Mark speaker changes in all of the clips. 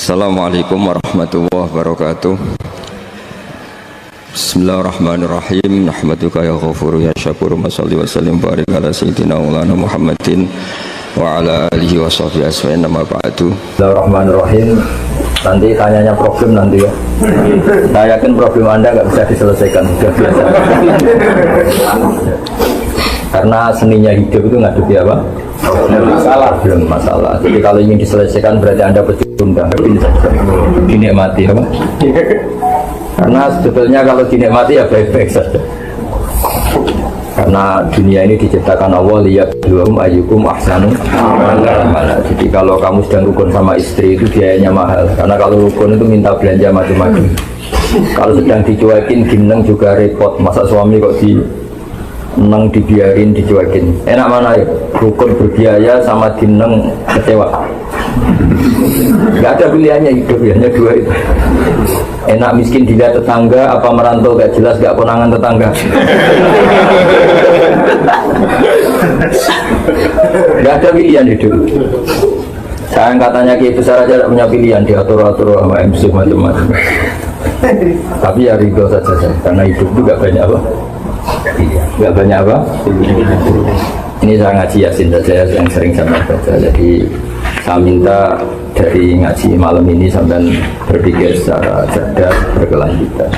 Speaker 1: Assalamualaikum warahmatullahi wabarakatuh. Bismillahirrahmanirrahim. Nahmaduka ya ghafuru ya syakuru. Mashalli wa sallim barik ala sayyidina maulana Muhammadin wa ala alihi wa sahbihi asma'in nama ba'du. Bismillahirrahmanirrahim. Nanti tanyanya problem nanti ya. Saya yakin problem Anda nggak bisa diselesaikan, sudah biasa. Karena seninya hidup itu ngadepi apa? Belum masalah. Jadi kalau ingin diselesaikan berarti Anda pecundang. Dinikmati apa? Karena sebetulnya kalau dinikmati ya baik-baik saja. Karena dunia ini diciptakan Allah liyabluwahum ayyukum ahsanu amala. Jadi kalau kamu sedang rukun sama istri itu biayanya mahal. Karena kalau rukun itu minta belanja macam-macam. Kalau sedang dicuekin gineng juga repot. Masa suami kok neng dibiarin dicuekin, enak mana ya? Rukun berbiaya sama dineng kecewa. Gak ada pilihannya hidup ya, hanya dua itu. Enak miskin dilihat tetangga, apa merantau gak jelas gak konangan tetangga. Gak ada pilihan hidup. Saya katanya Kiai besar aja tidak punya pilihan, diatur-atur sama MC macam-macam. Tapi ya ridho saja saya, karena hidup itu gak banyak apa. Gak banyak apa? Ini saya ngaji Yasin saja yang sering saya baca. Jadi saya minta dari ngaji malam ini sampai berpikir secara cerdas berkelanjutan.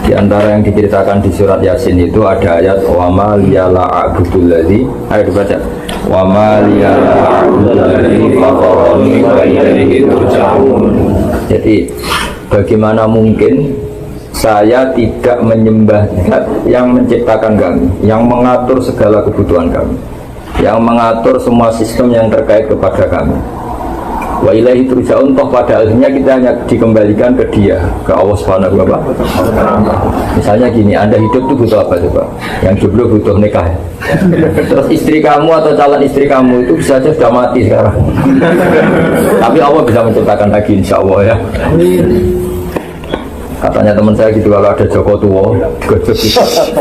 Speaker 1: Di antara yang diceritakan di surat Yasin itu ada ayat wa ma liyala a'budul ladzi, ayo dibaca. Wa ma liyala a'budul ladzi fatarani wa ilaihi turja'un. Jadi bagaimana mungkin saya tidak menyembah Zat yang menciptakan kami, yang mengatur segala kebutuhan kami, yang mengatur semua sistem yang terkait kepada kami. Wa ilaihi turja'un, toh pada akhirnya kita hanya dikembalikan ke Dia, ke Allah Subhanahu wa ta'ala. Misalnya gini, Anda hidup itu butuh apa coba? Yang jomblo butuh nikah. Terus istri kamu atau calon istri kamu itu bisa saja sudah mati sekarang. Tapi Allah bisa menciptakan lagi, insya Allah ya. Katanya teman saya gitu, kalau ada Joko tua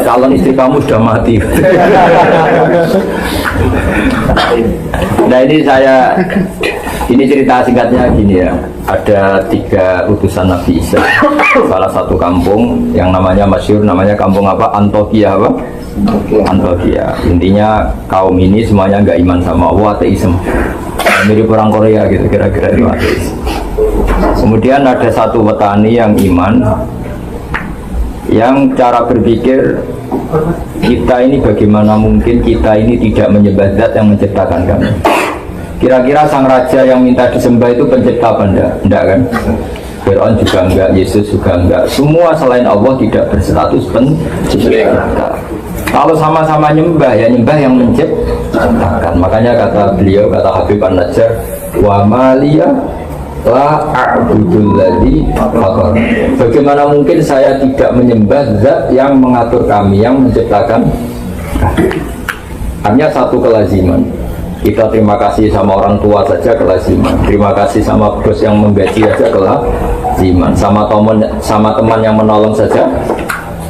Speaker 1: calon istri kamu sudah mati. Nah ini cerita singkatnya gini ya. Ada 3 utusan Nabi Isa. Salah satu kampung yang namanya masyhur, namanya kampung apa? Antioquia apa? Antioquia. Intinya kaum ini semuanya nggak iman sama Allah, ateisme. Mirip orang Korea gitu, kira-kira itu ateis. Kemudian ada satu petani yang iman, yang cara berpikir kita ini bagaimana mungkin kita ini tidak menyembah Zat yang menciptakan kami. Kira-kira sang raja yang minta disembah itu pencipta apa enggak? Enggak kan? Fir'aun juga enggak, Yesus juga enggak. Semua selain Allah tidak berstatus pencipta. Kalau sama-sama nyembah ya nyembah yang menciptakan. Makanya kata beliau, kata Habib An-Najjar, wa maliyah la a'budul ladzi fatar. Bagaimana mungkin saya tidak menyembah Zat yang mengatur kami, yang menciptakan? Hanya satu kelaziman. Kita terima kasih sama orang tua saja kelaziman. Terima kasih sama bos yang menggaji saja kelaziman. Sama teman yang menolong saja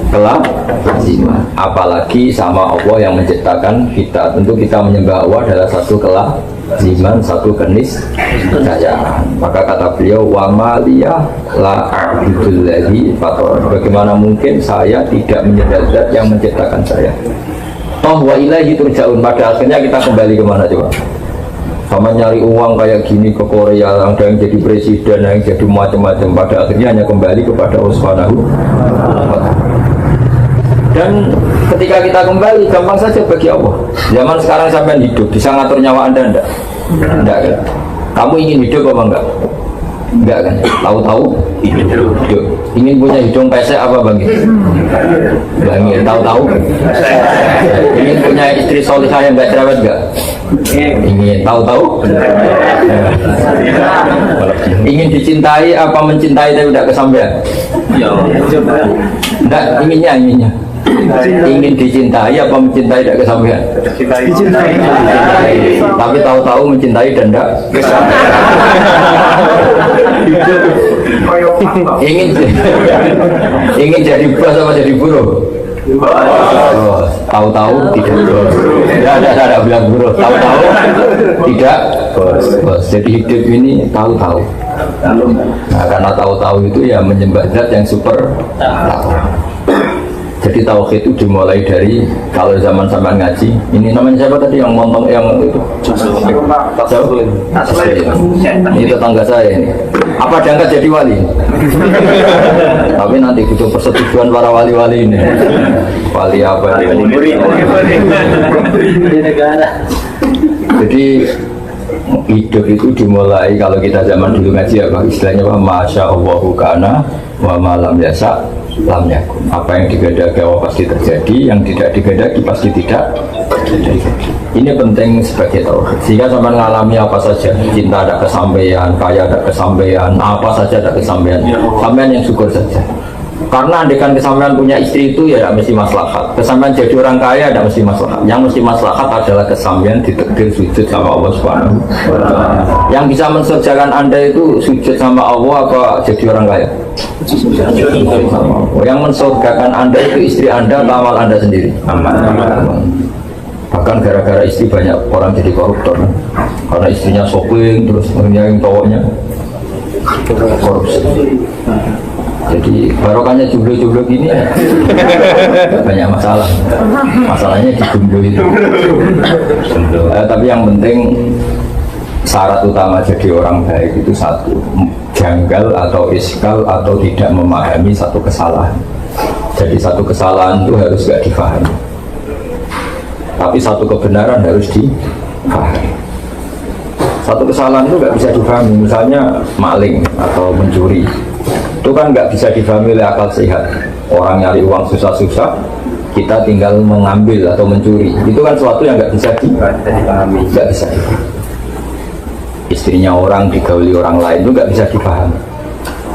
Speaker 1: kelaziman. Apalagi sama Allah yang menciptakan kita. Tentu kita menyembah Allah adalah satu kelaziman, satu keniscayaan. Maka kata beliau, wa maliyah la a'budul ladzi fatar. Bagaimana mungkin saya tidak menyembah Zat yang menciptakan saya? Toh wa ilaihi turja'un. Pada akhirnya kita kembali kemana coba? Sama nyari uang kayak gini ke Korea, ada yang jadi presiden, yang jadi macam-macam. Pada akhirnya hanya kembali kepada Allah Subhanahu wa ta'ala. Dan ketika kita kembali, gampang saja bagi Allah. Zaman sekarang sampai hidup, bisa ngatur nyawa Anda enggak? Enggak kan? Kamu ingin hidup apa enggak? Enggak kan? Tahu-tahu hidup. Ingin punya hidung pesek apa Bang? Bang, tahu-tahu. Ingin punya istri solihah yang enggak cerewet enggak? Ingin. Tahu-tahu. Ingin dicintai apa mencintai tapi tidak kesampaian? Enggak, inginnya. Ingin dicintai apa mencintai tidak kesampaian? Dicintai. Tapi tahu-tahu mencintai dan tidak kesampaian. Ingin jadi bos apa jadi buruh? tahu-tahu tidak bos. Ya ada bilang bro, tahu-tahu tidak bos. Jadi hidup ini tahu-tahu. Nah, karena tahu-tahu itu ya menyembah zat yang super tahu. Jadi tauhid itu dimulai dari kalau zaman sampean ngaji, ini namanya siapa tadi yang montong yang itu? Ini tetangga saya ini. Apa diangkat jadi wali? Tapi nanti butuh persetujuan para wali-wali ini. Wali apa ini? Jadi hidup itu dimulai kalau kita zaman dulu ngaji apa istilahnya apa? Masya Allahu kana wa malam yasa lam yakun. Apa yang digadaki Allah pasti terjadi, yang tidak digadaki pasti tidak terjadi. Ini penting sebagai tauhid. Sehingga sampai mengalami apa saja, cinta ada kesampaian, kaya ada kesampaian, apa saja ada kesampaian. Sampean yang syukur saja. Karena andekan kesampaian punya istri itu ya tidak mesti maslahat. Kesampaian jadi orang kaya tidak mesti maslahat. Yang mesti maslahat adalah kesampaian ditakdir sujud sama Allah Subhanahu wa Ta'ala. Yang bisa mensurgakan Anda itu sujud sama Allah apa jadi orang kaya? Sujud sama Allah. Yang mensurgakan Anda itu istri Anda atau amal Anda sendiri? Amal. Bahkan gara-gara istri banyak orang jadi koruptor. Karena istrinya shopping terus yang cowoknya korupsi. Jadi barokahnya jumlah-jumlah gini ya, banyak masalah. Masalahnya di jumlah itu. Tapi yang penting syarat utama jadi orang baik itu satu, janggal atau iskal atau tidak memahami satu kesalahan. Jadi satu kesalahan itu harus gak difahami, tapi satu kebenaran harus difahami. Satu kesalahan itu gak bisa difahami, misalnya maling atau mencuri. Itu kan nggak bisa difahami oleh akal sehat. Orang nyari uang susah-susah, kita tinggal mengambil atau mencuri. Itu kan sesuatu yang nggak bisa dipahami. Nggak bisa. Istrinya orang digauli orang lain itu nggak bisa dipahami.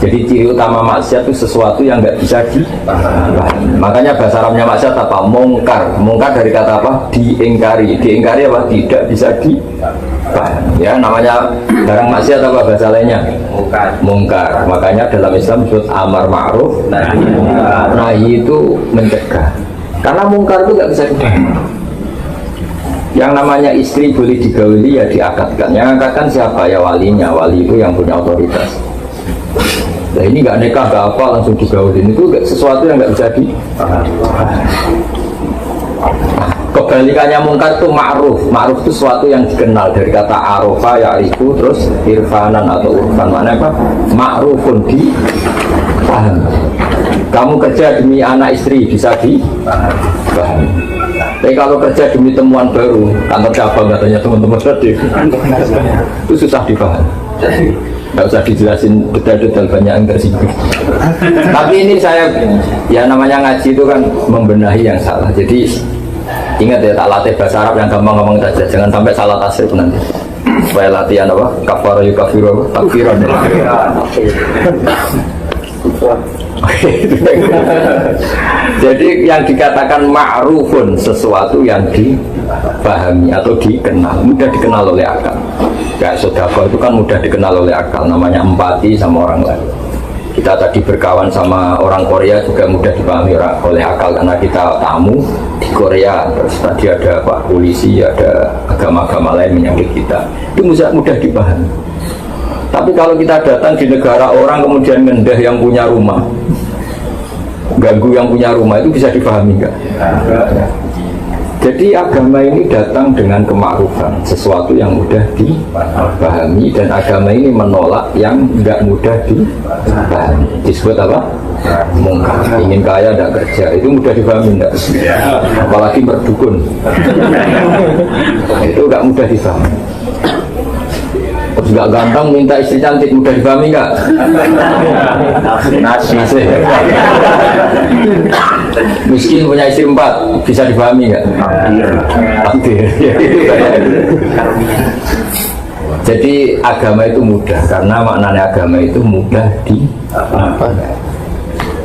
Speaker 1: Jadi ciri utama maksiat itu sesuatu yang nggak bisa dipahami. Makanya bahasa Arabnya maksiat apa? Mungkar. Mungkar dari kata apa? Diingkari. Diingkari apa? Tidak bisa dipahami. Ya namanya barang maksiat apa bahasa lainnya? Mungkar. Makanya dalam Islam disebut amar ma'ruf nahi itu mencegah. Karena mungkar itu nggak bisa dipahami. Yang namanya istri boleh digauli ya diakatkan. Yang akatkan siapa? Ya walinya. Wali itu yang punya otoritas. Nah ini nggak nikah nggak apa langsung digaulin, itu sesuatu yang nggak bisa dipahami. Kebalikannya mungkar itu ma'ruf. Ma'ruf itu sesuatu yang dikenal dari kata arofa, ya'rifu, terus irfanan atau urfan. Maknanya apa? Ma'rufun dipahami. Kamu kerja demi anak istri bisa dipahami. Tapi kalau kerja demi temuan baru, kantor cabang katanya teman-teman tadi, itu susah dipahami. Nggak usah dijelasin detail-detail banyak yang tersinggung. Tapi ini saya, ya namanya ngaji itu kan membenahi yang salah. Jadi ingat ya, tak latih bahasa Arab yang gampang ngomong saja, jangan sampai salah tasrif nanti. Supaya latihan apa? Kafara yukafiru takfiran. Jadi yang dikatakan ma'rufun sesuatu yang dipahami atau dikenal, mudah dikenal oleh akal. Kayak sedekah itu kan mudah dikenal oleh akal, namanya empati sama orang lain. Kita tadi berkawan sama orang Korea juga mudah dipahami oleh akal karena kita tamu di Korea, terus tadi ada Pak polisi, ada agama-agama lain menyambut kita, itu mudah dipahami. Tapi kalau kita datang di negara orang kemudian ngendah yang punya rumah, ganggu yang punya rumah, itu bisa dipahami nggak? Jadi agama ini datang dengan kemakrufan, sesuatu yang mudah dipahami, dan agama ini menolak yang nggak mudah dipahami. Disebut apa? Mungkar. Ingin kaya tidak kerja, itu mudah dipahami enggak? Apalagi berdukun, itu nggak mudah dipahami. Terus nggak ganteng minta istri cantik, mudah dipahami nggak? Nasi. Miskin punya istri 4, bisa dipahami nggak? Takdir. Jadi agama itu mudah, karena maknanya agama itu mudah dipahami.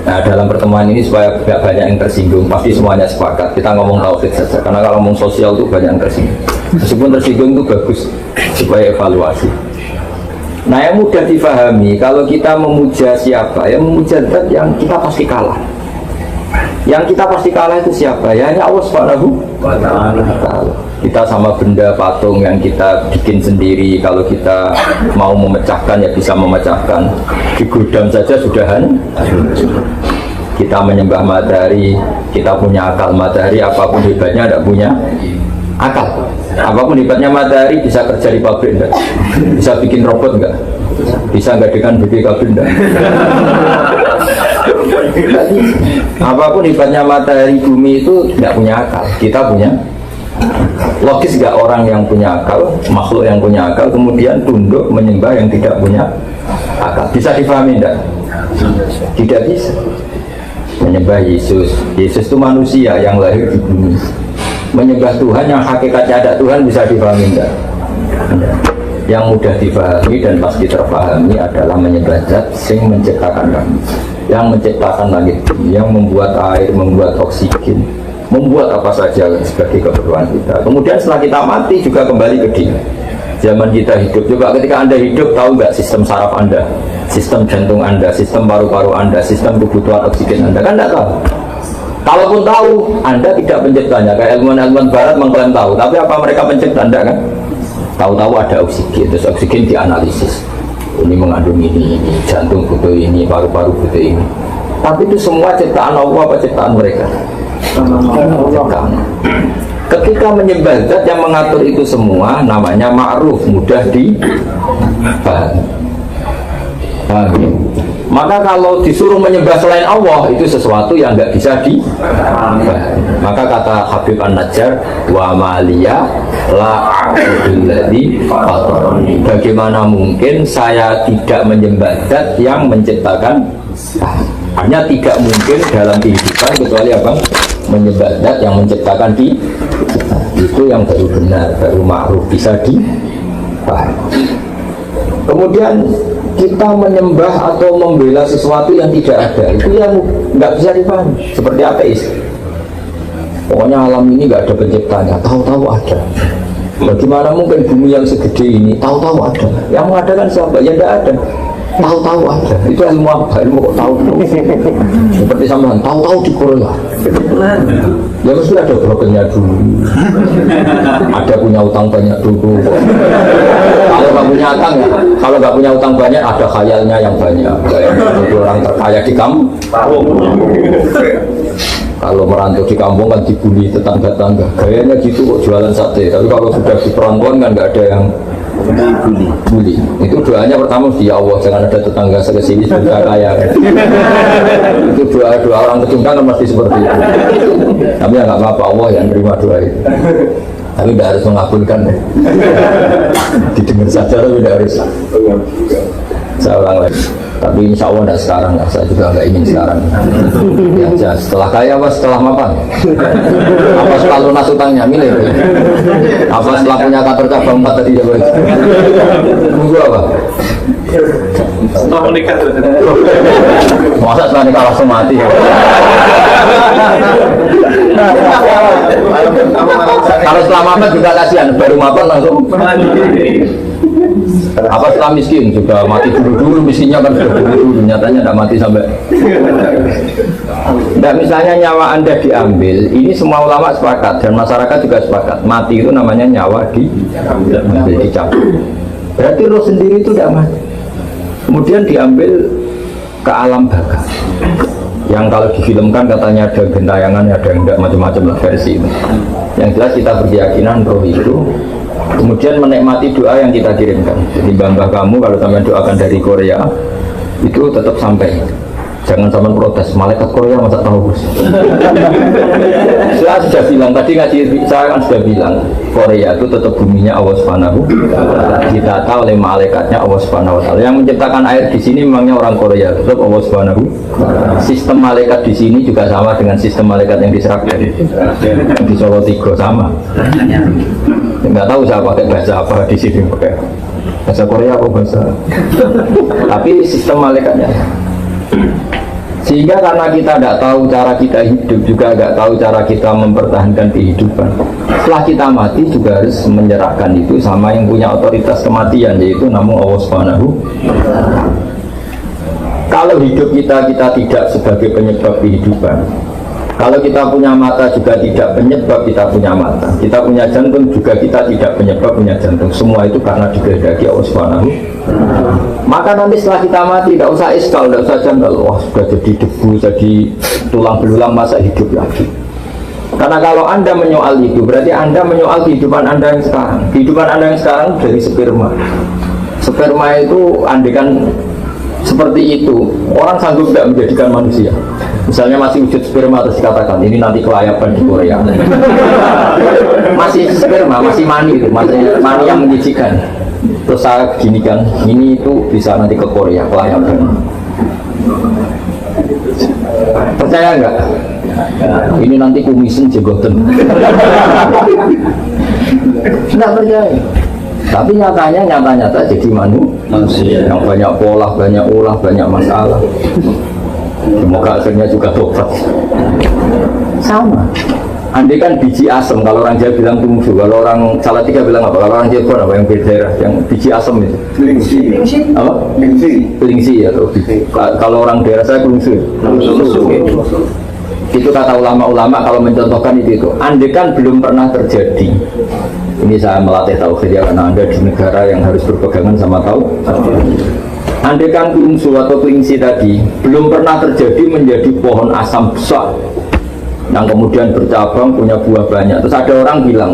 Speaker 1: Nah dalam pertemuan ini supaya tidak banyak yang tersinggung, pasti semuanya sepakat kita ngomong tauhid saja, karena kalau ngomong sosial itu banyak yang tersinggung. Meskipun tersinggung itu bagus supaya evaluasi. Nah yang mudah difahami, kalau kita memuja siapa, yang memuja zat yang kita pasti kalah. Yang kita pasti kalah itu siapa? Ya hanya Allah Subhanahu wa Ta'ala. Kita sama benda patung yang kita bikin sendiri, kalau kita mau memecahkan ya bisa memecahkan. Di gudang saja sudah hancur. Kita menyembah matahari, kita punya akal. Matahari apapun hebatnya tidak punya akal. Apapun hebatnya matahari, bisa kerja di pabrik enggak? Bisa bikin robot enggak? Bisa enggak dengan BPKB enggak? Apapun hebatnya matahari, bumi itu tidak punya akal. Kita punya. Logis enggak orang yang punya akal, makhluk yang punya akal kemudian tunduk menyembah yang tidak punya akal? Bisa difahami enggak? Tidak bisa. Menyembah Yesus, Yesus itu manusia yang lahir di bumi. Menyembah Tuhan yang hakikatnya ada Tuhan bisa difahami enggak? Yang mudah difahami dan pasti terpahami adalah menyembah Zat sing menciptakan kami, yang menciptakan langit, yang membuat air, membuat oksigen, membuat apa saja sebagai keperluan kita. Kemudian setelah kita mati juga kembali ke Dia. Zaman kita hidup, coba ketika Anda hidup, tahu nggak sistem saraf Anda, sistem jantung Anda, sistem paru-paru Anda, sistem kebutuhan oksigen Anda? Kan nggak tahu. Kalaupun tahu, Anda tidak penciptanya. Kayak ilmuwan-ilmuwan Barat mengklaim tahu, tapi apa mereka pencipta Anda kan? Tahu-tahu ada oksigen, terus oksigen dianalisis. Ini mengandung ini, jantung butuh ini, paru-paru butuh ini. Tapi itu semua ciptaan Allah apa ciptaan mereka? Ciptaan. Ketika menyembah Zat yang mengatur itu semua, namanya ma'ruf, mudah dipahami. Maka kalau disuruh menyembah selain Allah, itu sesuatu yang nggak bisa dipahami. Maka kata Habib An-Najjar, wa maliya la a'budul ladzi fatarani. Bagaimana mungkin saya tidak menyembah Zat yang menciptakan? Hanya tidak mungkin dalam kehidupan kecuali apa? Menyembah Zat yang menciptakan itu yang baru benar, baru ma'ruf, bisa dipahami. Kemudian kita menyembah atau membela sesuatu yang tidak ada, itu yang nggak bisa dipahami. Seperti ateis, pokoknya alam ini nggak ada penciptanya, tahu-tahu ada. Bagaimana mungkin bumi yang segede ini tahu-tahu ada? Yang mengadakan siapa? Ya nggak ada. Tahu-tahu ada. Itu ilmu apa? Ilmu kok tahu? Seperti sampean tahu-tahu di Korea. Ya mesti ada brokernya dulu. Ada punya utang banyak dulu. Kalau nggak punya utang ya, kalau nggak punya utang banyak ada khayalnya yang banyak. Itu orang terkaya di kampung. Kalau merantau di kampung kan dibully tetangga-tetangga. Gayanya gitu kok jualan sate. Tapi kalau sudah di perantauan kan nggak ada yang bully. Itu doanya pertama di Allah, jangan ada tetangga sekesini sudah kaya. Itu doa orang kecundang kan pasti seperti itu. Tapi ya nggak apa-apa, Allah yang terima doa itu. Tapi tidak harus mengabulkan ya. Didengar saja tapi tidak harus. Saya ulang lagi. Tapi insya Allah tidak sekarang lah. Saya juga nggak ingin sekarang. Ya, setelah kaya apa setelah mapan? Apa setelah lunas utangnya milih? Apa setelah punya kantor cabang 4 tadi ya boleh? Tunggu apa?
Speaker 2: Setelah menikah.
Speaker 1: Masa setelah nikah langsung mati? Kalau setelah mapan juga kasihan, baru mapan langsung apa setelah miskin juga mati dulu miskinnya kan sudah dulu nyatanya tidak mati sampai. Nah misalnya nyawa Anda diambil, ini semua ulama sepakat dan masyarakat juga sepakat, mati itu namanya nyawa diambil, dicabut. Berarti roh sendiri itu tidak mati. Kemudian diambil ke alam baka, yang kalau difilmkan katanya ada gentayangannya, ada yang tidak, macam-macam lah versi itu. Yang jelas kita berkeyakinan roh itu kemudian menikmati doa yang kita kirimkan. Jadi bangga kamu kalau sampai doakan dari Korea itu tetap sampai. Jangan sampai protes, malaikat Korea masa tahu. Saya sudah bilang tadi ngaji, saya kan sudah bilang Korea itu tetap buminya Allah Subhanahu. Kita tahu oleh malaikatnya Allah Subhanahu wa Ta'ala. Yang menciptakan air di sini memangnya orang Korea, tetap Allah Subhanahu. Sistem malaikat di sini juga sama dengan sistem malaikat yang di Seragen, di Solo Tigo sama. Nggak tahu saya pakai bahasa apa di sini, pakai bahasa Korea atau bahasa. Tapi sistem malaikatnya. Sehingga karena kita tidak tahu cara kita hidup, juga tidak tahu cara kita mempertahankan kehidupan, setelah kita mati juga harus menyerahkan itu sama yang punya otoritas kematian, yaitu namun Allah Subhanahu. Kalau hidup kita tidak sebagai penyebab kehidupan, Kalau kita punya mata juga tidak penyebab kita punya mata. Kita punya jantung juga kita tidak penyebab punya jantung. Semua itu karena dikehendaki Allah Subhanahu. Maka nanti setelah kita mati tidak usah iskal, tidak usah janggal. Wah sudah jadi debu, jadi tulang belulang masa hidup lagi. Karena kalau Anda menyoal itu berarti Anda menyoal kehidupan Anda yang sekarang. Kehidupan Anda yang sekarang dari sperma. Sperma itu andekan seperti itu, orang sanggup tidak menjadikan manusia. Misalnya masih wujud sperma terus dikatakan ini nanti kelayapan di Korea. Masih sperma, masih mani itu, masih mani yang menjijikan. Terus saya ginikan, ini itu bisa nanti ke Korea kelayapan. Percaya enggak? Ini nanti kumisin jenggoten. Enggak percaya. Tapi nyata jadi manusia yang banyak pola, banyak ulah, banyak masalah. Semoga akhirnya juga tobat. Sama. Andai kan biji asem, kalau orang Jawa bilang tungsu, kalau orang Salatiga bilang apa? Kalau orang Cirebon apa yang beda daerah, yang biji asem itu?
Speaker 3: Kelingsi.
Speaker 1: Apa? Kelingsi ya. Kalau orang daerah saya kelingsi. Itu kata ulama-ulama kalau mencontohkan itu. Andai kan belum pernah terjadi. Ini saya melatih tauhid ya, karena Anda di negara yang harus berpegangan sama tauhid. Andai kan kelingsu atau kelingsi tadi belum pernah terjadi menjadi pohon asam besar yang kemudian bercabang punya buah banyak. Terus ada orang bilang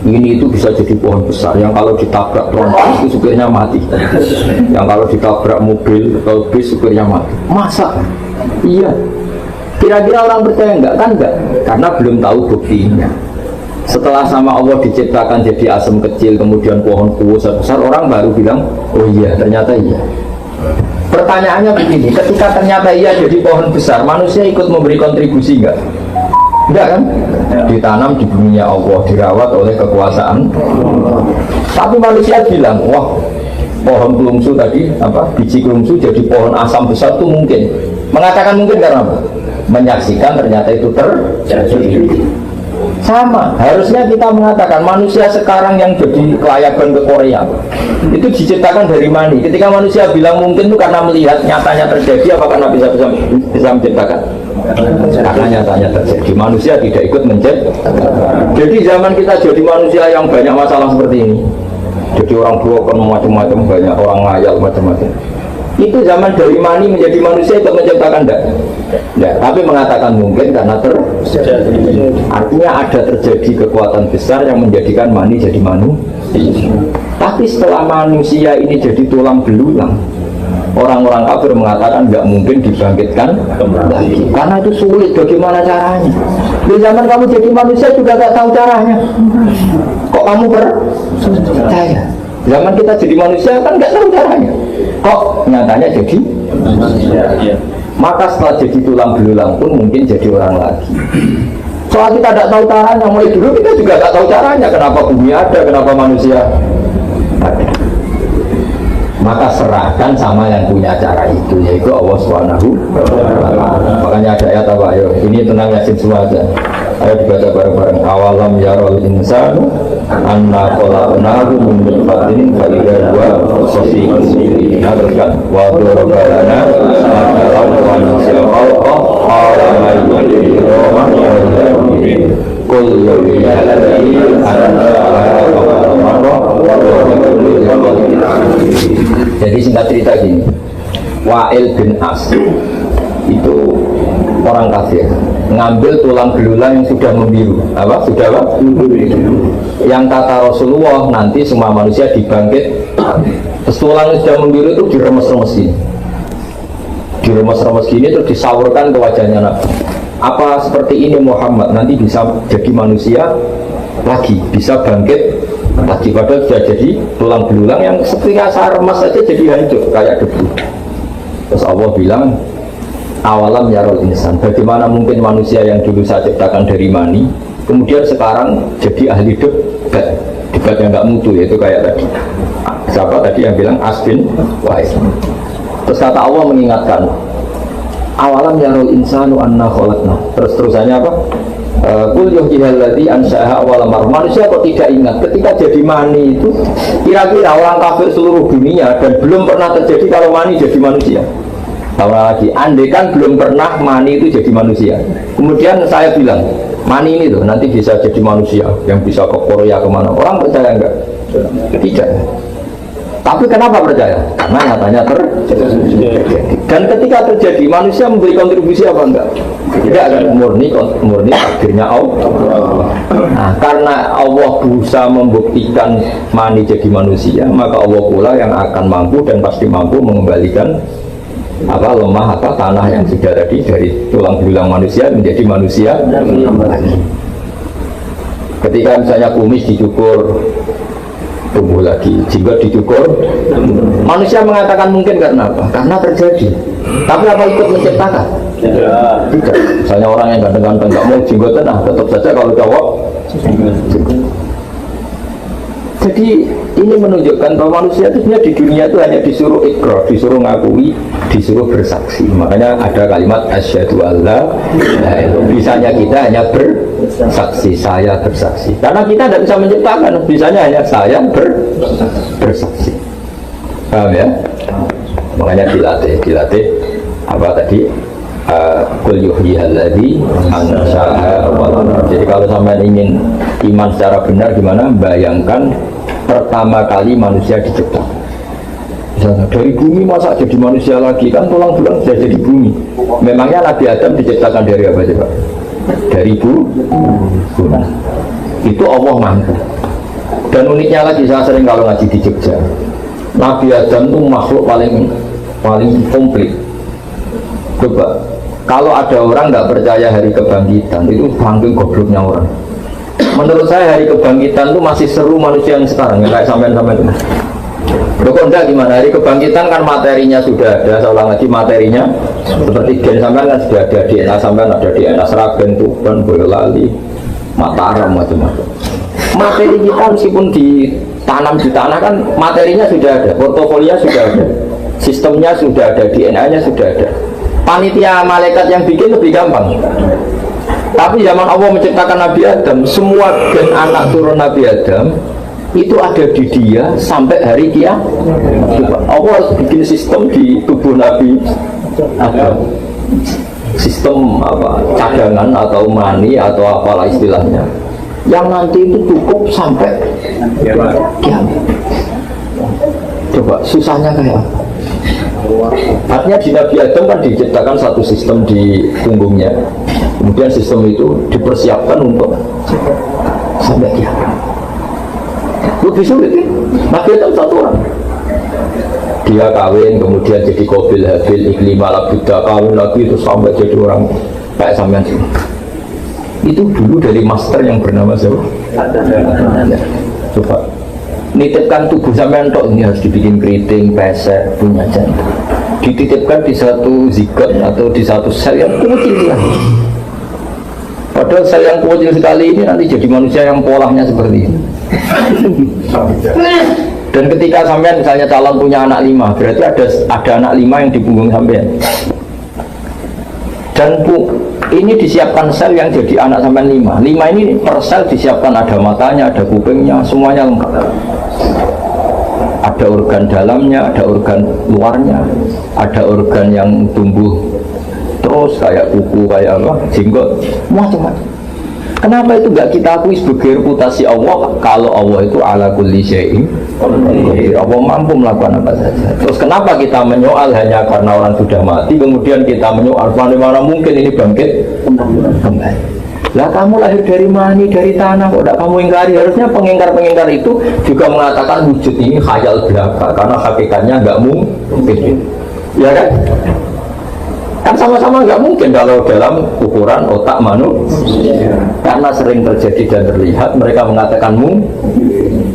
Speaker 1: ini itu bisa jadi pohon besar yang kalau ditabrak tronton itu supirnya mati, yang kalau ditabrak mobil atau bis supirnya mati. Masa? Iya. Kira-kira orang percaya enggak? Kan enggak, karena belum tahu buktinya. Setelah sama Allah diciptakan jadi asam kecil, kemudian pohon besar, orang baru bilang, oh iya, ternyata iya. Pertanyaannya begini, ketika ternyata iya jadi pohon besar, manusia ikut memberi kontribusi enggak? Enggak kan? Ditanam di buminya Allah, dirawat oleh kekuasaan. Tapi manusia bilang, wah, pohon kelungsu tadi, biji kelungsu jadi pohon asam besar itu mungkin. Mengatakan mungkin karena apa? Menyaksikan ternyata itu terjadi. Sama, harusnya kita mengatakan manusia sekarang yang jadi kelayakan ke Korea itu diciptakan dari mani. Ketika manusia bilang mungkin itu karena melihat nyatanya terjadi, apa karena bisa menciptakan? Karena nyatanya terjadi. Manusia tidak ikut menciptakan. Jadi zaman kita jadi manusia yang banyak masalah seperti ini, jadi orang broken macam-macam, banyak orang ngayal macam-macam. Itu zaman dari mani menjadi manusia ikut menciptakan enggak? Enggak, tapi mengatakan mungkin karena terjadi. Artinya ada terjadi kekuatan besar yang menjadikan mani jadi manusia. Tapi setelah manusia ini jadi tulang belulang, orang-orang kafir mengatakan enggak mungkin dibangkitkan lagi. Karena itu sulit, bagaimana caranya? Di zaman kamu jadi manusia juga enggak tahu caranya. Kok kamu percaya? Zaman kita jadi manusia kan nggak tahu caranya. Kok nyatanya jadi manusia. Maka setelah jadi tulang belulang pun mungkin jadi orang lagi. Soal kita tidak tahu caranya, mulai dulu kita juga nggak tahu caranya. Kenapa bumi ada, kenapa manusia ada. Maka serahkan sama yang punya cara itu, yaitu Allah Subhanahu wa ta'ala. Makanya ada ayat apa? Ayo, ini tenang Yasin semua aja. Ayo dibaca bareng-bareng. Awalam yarol insanu anna khalaqnahu min nutfatin fa idza huwa khasimun mubin. Teruskan. Wa darabalana matalan wa nasil khalqa qala ma yuhyi wa ma yumiitu. Qul ya alladhi Jadi singkat cerita gini, Wa'il bin As itu orang kafir ngambil tulang belulang yang sudah membiru. Sudah apa? Yang kata Rasulullah nanti semua manusia dibangkit. Terus tulang yang sudah membiru itu diremes-remes gini. Diremes-remes gini terus disawurkan ke wajahnya Nabi. Apa seperti ini Muhammad nanti bisa jadi manusia lagi, bisa bangkit lagi, padahal sudah jadi tulang belulang yang ketika saya remas saja jadi hancur kayak debu. Terus Allah bilang awalam yarol insan, bagaimana mungkin manusia yang dulu saya ciptakan dari mani kemudian sekarang jadi ahli debat yang nggak mutu, yaitu kayak tadi siapa tadi yang bilang Asbin Wais. Terus kata Allah mengingatkan awalam yarol insanu anna khalaqna, terusannya apa? Kul yuhyihalladzii ansha'a awwala marrah. Manusia kok tidak ingat ketika jadi mani itu kira-kira orang kafir seluruh dunia dan belum pernah terjadi kalau mani jadi manusia. lagi, andai kan belum pernah mani itu jadi manusia. Kemudian saya bilang, mani ini tuh nanti bisa jadi manusia yang bisa ke Korea kemana. Orang percaya enggak? Tidak. Tapi kenapa percaya? Karena nyatanya terjadi. Dan ketika terjadi, manusia memberi kontribusi apa enggak? Tidak kan, murni takdirnya Allah. Nah, karena Allah berusaha membuktikan mani jadi manusia, maka Allah pula yang akan mampu dan pasti mampu mengembalikan lemah tanah yang sudah tadi dari tulang belulang manusia menjadi manusia lagi. Ketika misalnya kumis dicukur tumbuh lagi, jenggot dicukur, manusia mengatakan mungkin karena apa? Karena terjadi. Tapi apa ikut menciptakan? Tidak. Misalnya orang yang ganteng-ganteng nggak mau jenggotan, tetap saja kalau cowok. Jadi ini menunjukkan bahwa manusia itu sebenarnya di dunia itu hanya disuruh ikrar, disuruh ngakui, disuruh bersaksi. Makanya ada kalimat asyhadu alla ilaha illallah. Bisanya kita hanya bersaksi, saya bersaksi. Karena kita tidak bisa menciptakan, bisanya hanya saya bersaksi. Paham ya? Makanya dilatih apa tadi? Qul yuhyihal ladzi ansha'a awwal. Jadi kalau sampai ingin iman secara benar gimana? Bayangkan pertama kali manusia diciptakan. Misalnya dari bumi masa jadi manusia lagi, kan tulang belulang sudah jadi bumi. Memangnya Nabi Adam diciptakan dari apa coba? Dari bumi. Itu Allah mampu. Dan uniknya lagi, saya sering kalau ngaji di Jogja, Nabi Adam itu makhluk paling komplit. Coba, kalau ada orang nggak percaya hari kebangkitan, itu bangkit gobloknya orang. Menurut saya hari kebangkitan itu masih seru manusia yang sekarang, yang kayak sampean-sampean itu. Kok enggak gimana? Hari kebangkitan kan materinya sudah ada, seolah lagi materinya seperti gen sampean kan sudah ada, DNA sampean ada, DNA Sragen, Tuban, Boyolali, Mataram, macam-macam. Materi kita meskipun ditanam di tanah kan materinya sudah ada, portofolio sudah ada, sistemnya sudah ada, DNA-nya sudah ada. Panitia malaikat yang bikin lebih gampang. Tapi zaman Allah menciptakan Nabi Adam, semua gen anak turun Nabi Adam itu ada di dia sampai hari kiamat. Allah bikin sistem di tubuh Nabi Adam, sistem apa cadangan atau mani atau apalah istilahnya, yang nanti itu cukup sampai kiamat. Coba susahnya kayak apa? Artinya di Nabi Adam kan diciptakan satu sistem di punggungnya, kemudian sistem itu dipersiapkan untuk sampai kiamat. Lebih sulit ya? Nabi Adam satu orang, dia kawin kemudian jadi Qabil Habil Iklimah Labudha, kawin lagi itu sampai jadi orang kayak sampean sini. Itu dulu dari master yang bernama siapa? Coba nitipkan tubuh sampean tok, ini harus dibikin keriting, pesek, punya jantung, dititipkan di satu zigot atau di satu sel yang kecil. Padahal sel yang kecil sekali ini nanti jadi manusia yang polanya seperti ini. Dan ketika sampean misalnya calon punya anak 5, berarti ada anak 5 yang di punggung sampean. Dan ini disiapkan sel yang jadi anak sampean 5. 5 ini per sel disiapkan, ada matanya, ada kupingnya, semuanya lengkap. Ada organ dalamnya, ada organ luarnya, ada organ yang tumbuh terus kayak kuku, kayak apa, jenggot, macam-macam. Kenapa itu enggak kita akui sebagai reputasi Allah? Kalau Allah itu ala kulli syai'in qadir, Allah mampu melakukan apa saja. Terus kenapa kita menyoal hanya karena orang sudah mati, kemudian kita menyoal bagaimana mungkin ini bangkit kembali? Lah kamu lahir dari mani, dari tanah, kok tidak kamu ingkari? Harusnya pengingkar-pengingkar itu juga mengatakan wujud ini khayal belaka, karena hakikatnya nggak mungkin, ya kan? Kan sama-sama nggak mungkin kalau dalam ukuran otak manusia. Karena sering terjadi dan terlihat, mereka mengatakan mungkin.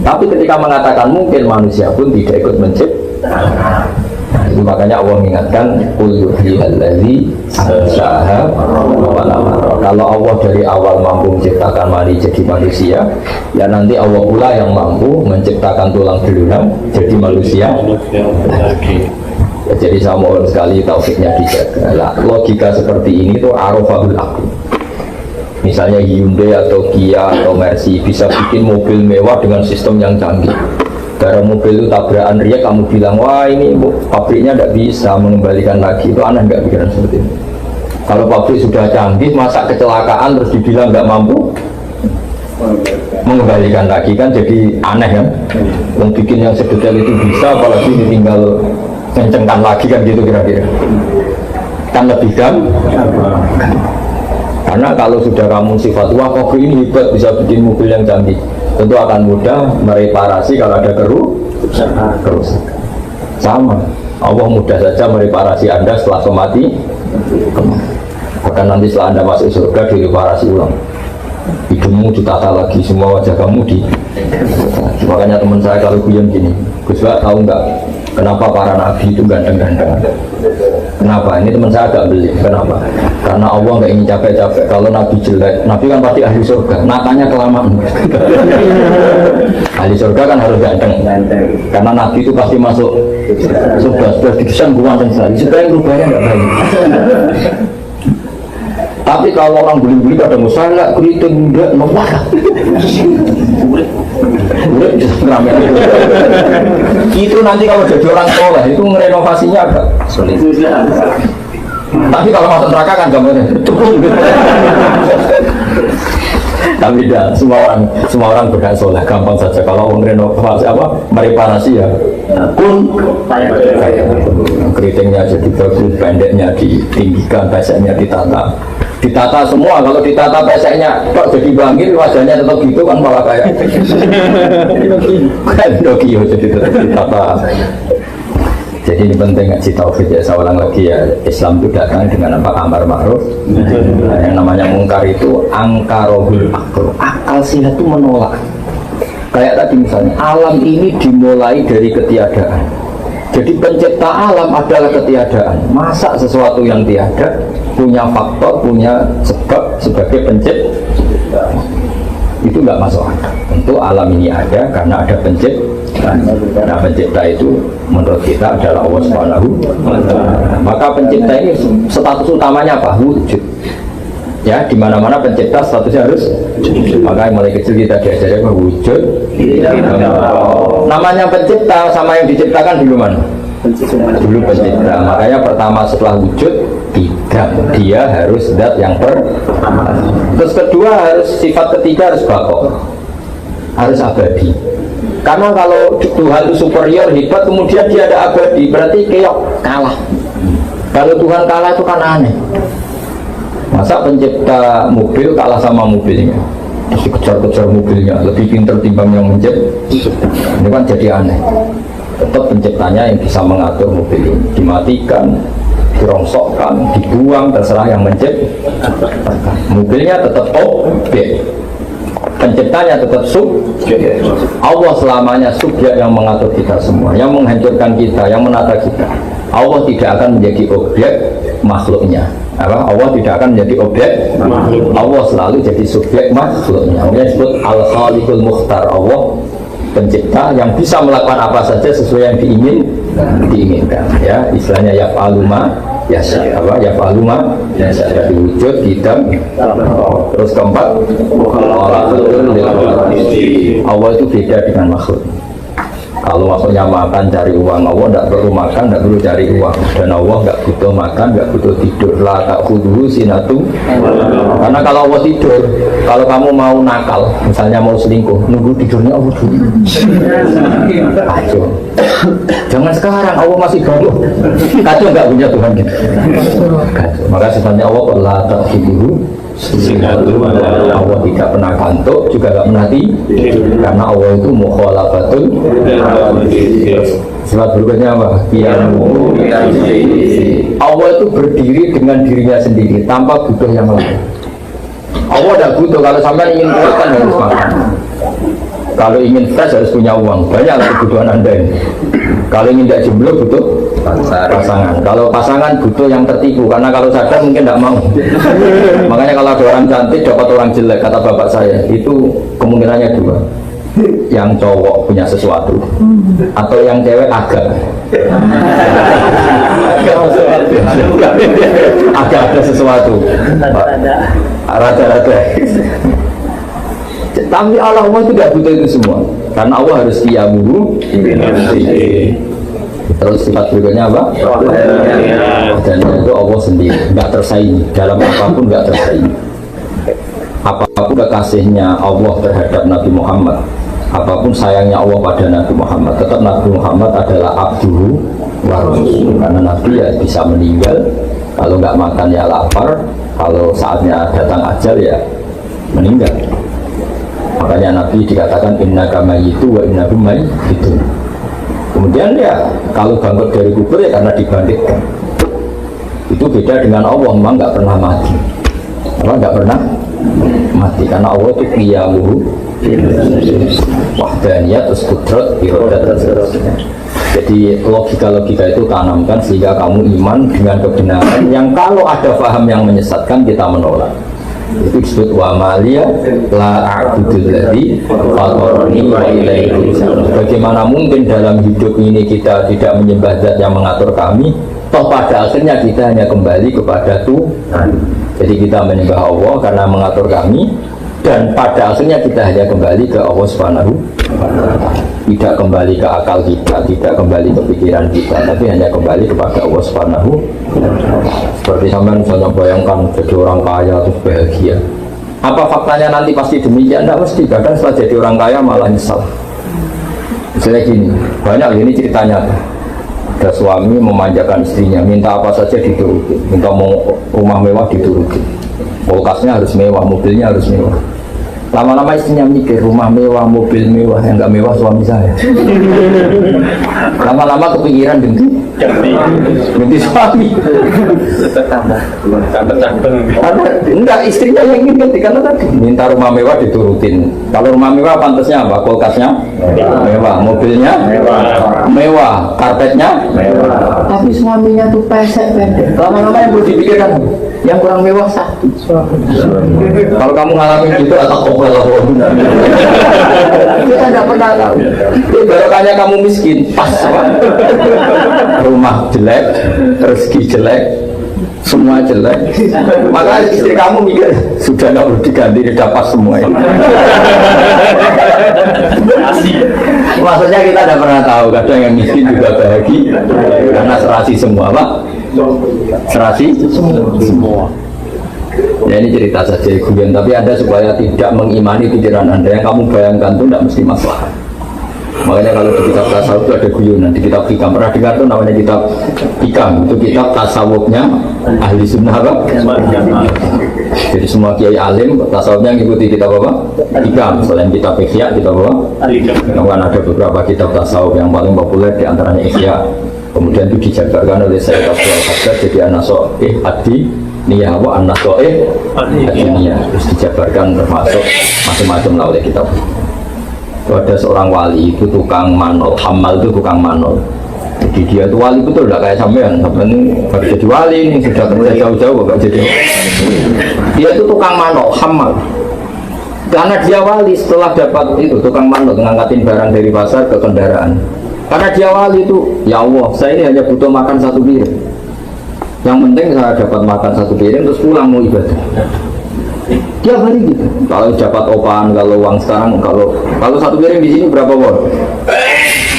Speaker 1: Tapi ketika mengatakan mungkin, manusia pun tidak ikut menciptakan. Itu makanya Allah mengingatkan qul yuhyihal ladzi ansha'a awwal marrah. Kalau Allah dari awal mampu menciptakan mani jadi manusia, ya nanti Allah pula yang mampu menciptakan tulang belulang jadi manusia lagi. Ya, jadi saya mohon sekali taufiknya dijaga. Nah, logika seperti ini tuh arafahul aql. Misalnya Hyundai atau Kia atau Mercy bisa bikin mobil mewah dengan sistem yang canggih. Barang mobil itu tabrakan riak, kamu bilang, wah ini pabriknya tidak bisa mengembalikan lagi. Itu aneh nggak pikiran seperti itu? Kalau pabrik sudah canggih, masa kecelakaan terus dibilang nggak mampu mengembalikan lagi, kan jadi aneh kan? Yang bikin yang sedetail itu bisa, apalagi ditinggal kencengkan lagi kan gitu kira-kira. Kan lebih gampang. Karena kalau sudah kamu sifat, wah pabrik ini hebat bisa bikin mobil yang canggih, tentu akan mudah mereparasi kalau ada kerusakan. Sama, Allah mudah saja mereparasi Anda setelah mati. Bahkan nanti setelah Anda masuk surga direparasi ulang. Hidungmu ditata lagi, semua wajah kamu makanya teman saya kalau guyon gini, Gus Pak tahu nggak kenapa para nabi itu ganteng-ganteng? Kenapa? Ini teman saya agak beli. Kenapa? Karena Allah nggak ingin capek-capek. Kalau nabi jelek, nabi kan pasti ahli surga, natanya kelamaan. Ahli surga kan harus ganteng, karena nabi itu pasti masuk surga. Sudah didesain ganteng sekali, supaya rupanya nggak baik. Tapi kalau orang beli-beli pada musalah, keriting enggak, nomor itu nanti kalau jadi orang soleh, itu ngerenovasinya agak sulit. Tapi kalau masuk neraka kan gambarnya tapi tidak, semua orang berhak soleh, gampang saja. Kalau orang renovasi mereparasi ya pun keritingnya jadi bagus, pendeknya ditinggikan, peseknya ditata semua. Kalau ditata peseknya kok jadi bangkit, wajahnya tetap gitu kan malah kayak Pinocchio, jadi tetap ditata. Jadi ini penting ngaji tauhid ya. Saya ulang lagi ya, Islam itu datang dengan apa? Amar ma'ruf. Yang namanya mungkar itu angkarohul akal. Akal sehat itu menolak. Kayak tadi misalnya, alam ini dimulai dari ketiadaan. Jadi pencipta alam adalah ketiadaan. Masa sesuatu yang tiada punya faktor, punya sebab sebagai pencipta, itu nggak masuk akal. Tentu alam ini ada karena ada pencipta. Nah, pencipta itu menurut kita adalah Allah Subhanahu wa Ta'ala. Maka pencipta ini status utamanya apa? Wujud. Ya, di mana-mana pencipta statusnya harus wujud. Maka mulai kecil kita diajari bahwa wujud. Namanya pencipta sama yang diciptakan dulu mana? Dulu pencipta. Makanya pertama setelah wujud tidak, dia harus zat yang pertama. Terus kedua harus sifat ketiga harus baqo, harus abadi. Karena kalau Tuhan itu superior, hebat, kemudian dia ada abadi, berarti keok, kalah. Kalau Tuhan kalah itu kan aneh. Masa pencipta mobil kalah sama mobilnya, terus dikejar-kejar mobilnya, lebih pintar timbang yang mencipta. Ini kan jadi aneh. Tetap penciptanya yang bisa mengatur mobil ini, dimatikan, dirongsokkan, dibuang, terserah yang mencipta. Mobilnya tetap objek, penciptanya tetap subjek. Allah selamanya subjek yang mengatur kita semua, yang menghancurkan kita, yang menata kita. Allah tidak akan menjadi objek makhluknya. Allah tidak akan menjadi objek makhluk. Allah selalu jadi subjek makhluknya. Ini disebut al-khaliqul mukhtar. Allah pencipta yang bisa melakukan apa saja sesuai yang diinginkan. Ya, istilahnya yaf'alu ma yasha. Yaf'alu ma yasha. Dari wujud kita. Terus keempat, Allah itu beda dengan makhluk. Kalau makhluknya makan cari uang, Allah tidak perlu makan, tidak perlu cari uang. Dan Allah tidak butuh makan, tidak butuh tidur. La ta'khudhuhu sinatun. Karena kalau Allah tidur, kalau kamu mau nakal, misalnya mau selingkuh, nunggu tidurnya Allah dulu. Kacau. Jangan sekarang, Allah masih baru. Kacau nggak punya Tuhan gitu. Kacau. Maka sifatnya Allah la ta'khudhuhu sinatun. Allah tidak pernah kantuk, juga tidak pernah tidur. Karena Allah itu mukhalafatul. Sifat berikutnya apa? Allah itu berdiri dengan dirinya sendiri tanpa butuh yang lain. Allah tidak butuh. Kalau sampai ingin kuat kan harus makan. Kalau ingin fresh harus punya uang. Banyak kebutuhan Anda ini. Kalau ingin tidak jomblo butuh pasangan. Kalau pasangan butuh yang tertipu. Karena kalau sadar mungkin tidak mau. Makanya kalau ada orang cantik dapat orang jelek, kata bapak saya, itu kemungkinannya dua. Yang cowok punya sesuatu atau yang cewek agak ada sesuatu, rada-rada. Tapi Allah itu tidak butuh itu semua. karena Allah harus qiyamuhu. Terus sifat berikutnya apa? Dan itu Allah sendiri, nggak tersaingi dalam apapun, nggak tersaingi. Apapun kekasihnya Allah terhadap Nabi Muhammad, apapun sayangnya Allah pada Nabi Muhammad, tetap Nabi Muhammad adalah abduhu wa rasuluh. Karena Nabi ya bisa meninggal, kalau nggak makan ya lapar, kalau saatnya datang ajal ya meninggal. Makanya Nabi dikatakan innaka mayyitu wa innahum mayyitun. Kemudian ya kalau bangkit dari kubur ya karena dibangkitkan. Itu beda dengan Allah, memang nggak pernah mati. Allah nggak pernah mati karena Allah itu qiyamuhu wahdaniyat terus kudrat iradat dan seterusnya. Jadi logika-logika itu tanamkan sehingga kamu iman dengan kebenaran yang kalau ada paham yang menyesatkan kita menolak. Itu disebut wa maliya la a'budul ladzi fatarani wa ilaihi turja'un. Bagaimana mungkin dalam hidup ini kita tidak menyembah zat yang mengatur kami, toh pada akhirnya kita hanya kembali kepada Tuhan. Jadi kita menyembah Allah karena mengatur kami, dan pada akhirnya kita hanya kembali ke Allah Subhanahu wa ta'ala. Tidak kembali ke akal kita, tidak kembali ke pikiran kita, tapi hanya kembali kepada Allah Subhanahu wa ta'ala. Seperti sampean misalnya bayangkan jadi orang kaya terus bahagia. Apa faktanya nanti pasti demikian? Tidak mesti. Kadang setelah jadi orang kaya malah nyesal. Misalnya gini, banyak ini ceritanya. Ada suami memanjakan istrinya, minta apa saja dituruti, minta mau rumah mewah dituruti, kulkasnya harus mewah, mobilnya harus mewah. Lama-lama istrinya mikir, rumah mewah, mobil mewah, yang nggak mewah suami saya. Lama-lama kepikiran ganti suami. Karena enggak, istrinya yang ingin ganti, karena tadi minta rumah mewah diturutin. Kalau rumah mewah pantasnya apa? Kulkasnya mewah, mobilnya mewah, karpetnya mewah. Tapi suaminya tuh pesek pendek. Lama-lama yang perlu dipikirkan, yang kurang mewah satu. Kalau kamu ngalamin gitu atau kita tidak pernah tahu. Barokahnya kamu miskin, pas rumah jelek, rezeki jelek, semua jelek. Maka istri kamu mikir sudah nggak perlu diganti, sudah pas semua ini. Maksudnya kita tidak pernah tahu, kadang yang miskin juga bahagia karena serasi semua, Pak. Serasi semua. Ya ini cerita saja guyon, tapi Anda supaya tidak mengimani pikiran Anda yang kamu bayangkan itu tidak mesti masalah. Makanya kalau di kitab tasawuf itu ada guyonan, di kitab hikam pernah dengar itu namanya kitab hikam, itu kitab tasawufnya ahli sunnah apa? Jadi semua kiai alim tasawufnya ngikuti kitab apa? Hikam. Selain kitab ihya, kitab apa? Kan ada beberapa kitab tasawuf yang paling populer di antaranya ihya. Kemudian itu dijabarkan oleh Sayyid Abdul Haddad jadi An-Nasoih Adi Niyah wa An-Nasoih Adi Niyah, terus dijabarkan termasuk macam-macam lah oleh kitab. Itu ada seorang wali itu tukang manol, hamal itu tukang manol. Jadi dia itu wali betul, tidak kayak sampean. Sampean ini baru jadi wali ini sudah kerja jauh-jauh gak jadi. Dia itu tukang manol, hamal. Karena dia wali setelah dapat itu tukang manol ngangkatin barang dari pasar ke kendaraan. Karena dia wali itu, ya Allah, saya ini hanya butuh makan satu piring. Yang penting saya dapat makan satu piring terus pulang mau ibadah. Tiap hari gitu. Kalau dapat opahan, kalau uang sekarang, kalau satu piring di sini berapa won?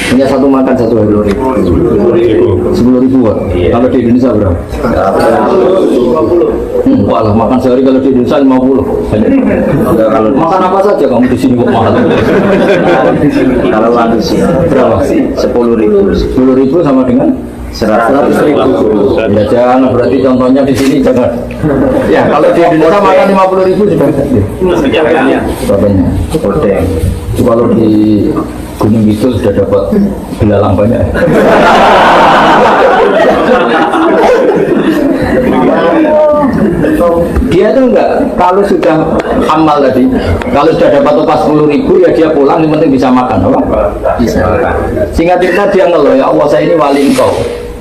Speaker 1: Punya satu makan satu hari 10.000 won. Kalau di Indonesia berapa? 50. Walah, makan sehari kalau di Indonesia 50. Makan apa saja kamu di sini kok mahal?
Speaker 3: Kalau habis
Speaker 1: Berapa?
Speaker 3: 10.000
Speaker 1: sama dengan 100.000. Ya jangan, berarti contohnya di sini jangan. Ya kalau di Indonesia makan 50.000 sudah. Berapanya?
Speaker 3: Odeng.
Speaker 1: Kalau di Gunung Kidul sudah dapat belalang banyak. Dia tuh enggak, kalau sudah amal tadi, kalau sudah dapat upah 10.000 ya dia pulang, yang penting bisa makan, apa? Bisa. Singkat cerita dia ngeluh, ya Allah saya ini wali engkau.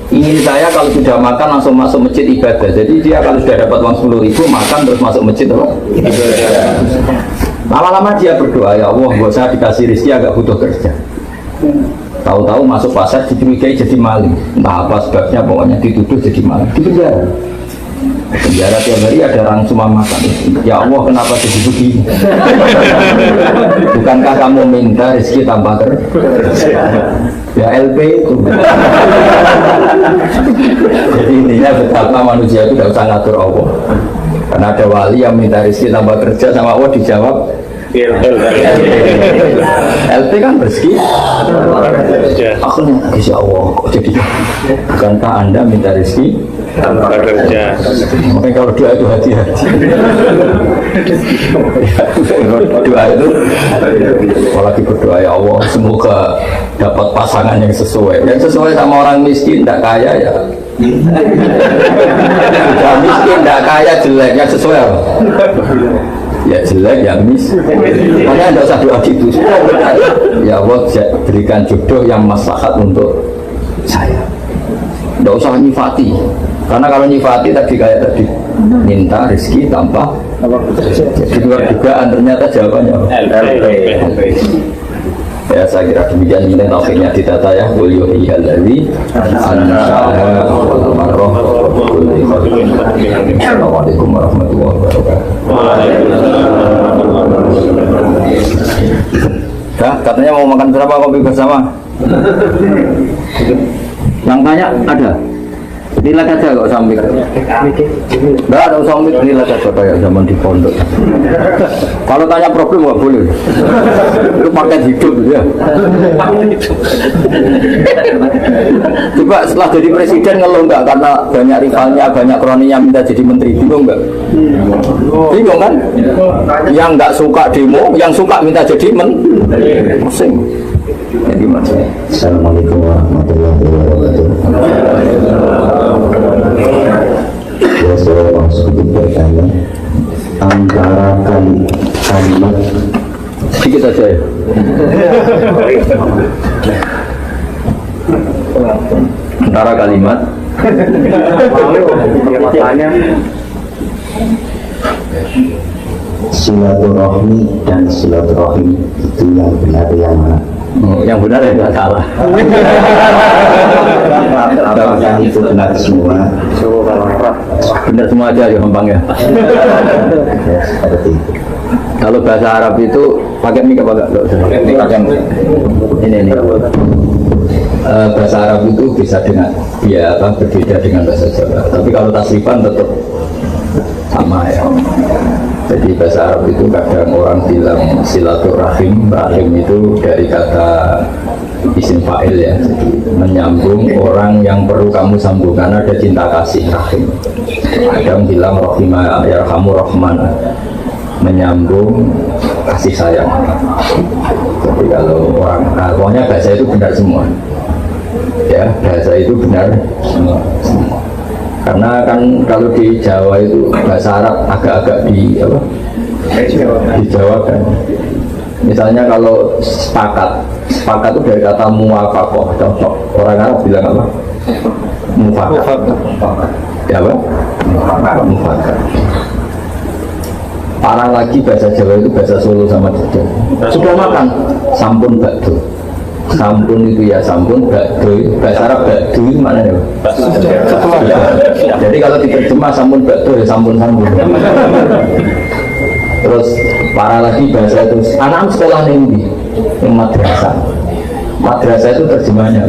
Speaker 1: Ingin saya kalau sudah makan langsung masuk masjid ibadah. Jadi dia kalau sudah dapat uang 10.000 makan terus masuk masjid apa? Lama-lama dia berdoa, ya Allah buat saya dikasih rezeki agak butuh kerja. Tahu-tahu masuk pasar dicurigai jadi maling. Entah apa sebabnya, pokoknya dituduh jadi maling. Di penjara. penjara tiap hari ada orang cuma makan. Ya Allah, kenapa jadi begini? Bukankah kamu minta rezeki tambah kerja? Ya LP itu. Jadi intinya betapa manusia itu tidak usah ngatur Allah. Karena ada wali yang minta rezeki tambah kerja sama Allah dijawab LP kan rezeki. Akhirnya Insya Allah jadi bukankah Anda minta rezeki
Speaker 2: tanpa kerja?
Speaker 1: Makanya kalau doa itu hati-hati. Doa itu apalagi berdoa ya Allah semoga dapat pasangan yang sesuai sama orang miskin tidak kaya ya. Ya miskin tidak kaya jelek yang sesuai apa? Ya jelek ya makanya tidak usah doa gitu. Ya Allah berikan jodoh yang maslahat untuk saya. Tidak usah nyifati. Karena kalau nyifati tadi kayak tadi minta rezeki tanpa jadi luar dugaan ternyata jawabannya LP. Ya saya kira demikian ini taufiknya ditata ya beliau iyalladzi anzala al-marrah. Assalamualaikum warahmatullahi wabarakatuh. Dah katanya mau makan berapa kopi bersama? Yang tanya ada. Nilai saja kok sambil. Enggak ada sambil nilai saja kayak zaman di pondok. Kalau tanya problem nggak boleh. Itu paket hidup ya. Coba setelah jadi presiden ngeluh nggak karena banyak rivalnya, banyak kroninya minta jadi menteri, bingung nggak? Bingung kan? Yang nggak suka demo, yang suka minta jadi menteri, pusing. Jadi maksudnya.
Speaker 3: Assalamualaikum warahmatullahi wabarakatuh. Ya saya langsung bertanya antara kalimat
Speaker 1: sedikit saja ya. Antara kalimat
Speaker 3: silaturahmi dan silaturahim itu yang benar yang mana?
Speaker 1: Yang benar ya tidak salah.
Speaker 3: Apakah itu benar semua?
Speaker 1: Benar semua aja ya gampang ya.
Speaker 3: Ya, seperti itu.
Speaker 1: Kalau bahasa Arab itu pakai mic apa enggak? Ini. Bahasa Arab itu bisa dengan berbeda dengan bahasa Jawa. Tapi kalau tasrifan tetap sama ya. Jadi bahasa Arab itu kadang orang bilang silaturahim, rahim itu dari kata isim fa'il ya, jadi menyambung orang yang perlu kamu sambung karena ada cinta kasih rahim. Kadang bilang rahimah yarhamu rahman, menyambung kasih sayang. Jadi kalau orang, pokoknya bahasa itu benar semua. Ya, bahasa itu benar semua. Karena kan kalau di Jawa itu bahasa Arab agak-agak di Jawa kan. Misalnya kalau sepakat itu dari kata muwafaqah, cocok. Orang Arab bilang apa? Mufakat. Ya apa? Mufakat. Parah lagi bahasa Jawa itu bahasa Solo sama Jogja. Sudah makan, sampun bakdo. Sampun itu ya sampun, bakdo bahasa Arab bakdo itu mana ya? Jadi kalau diterjemah sampun bakdo ya sampun. Terus parah lagi bahasa itu anak sekolah nih yang madrasah itu terjemahnya.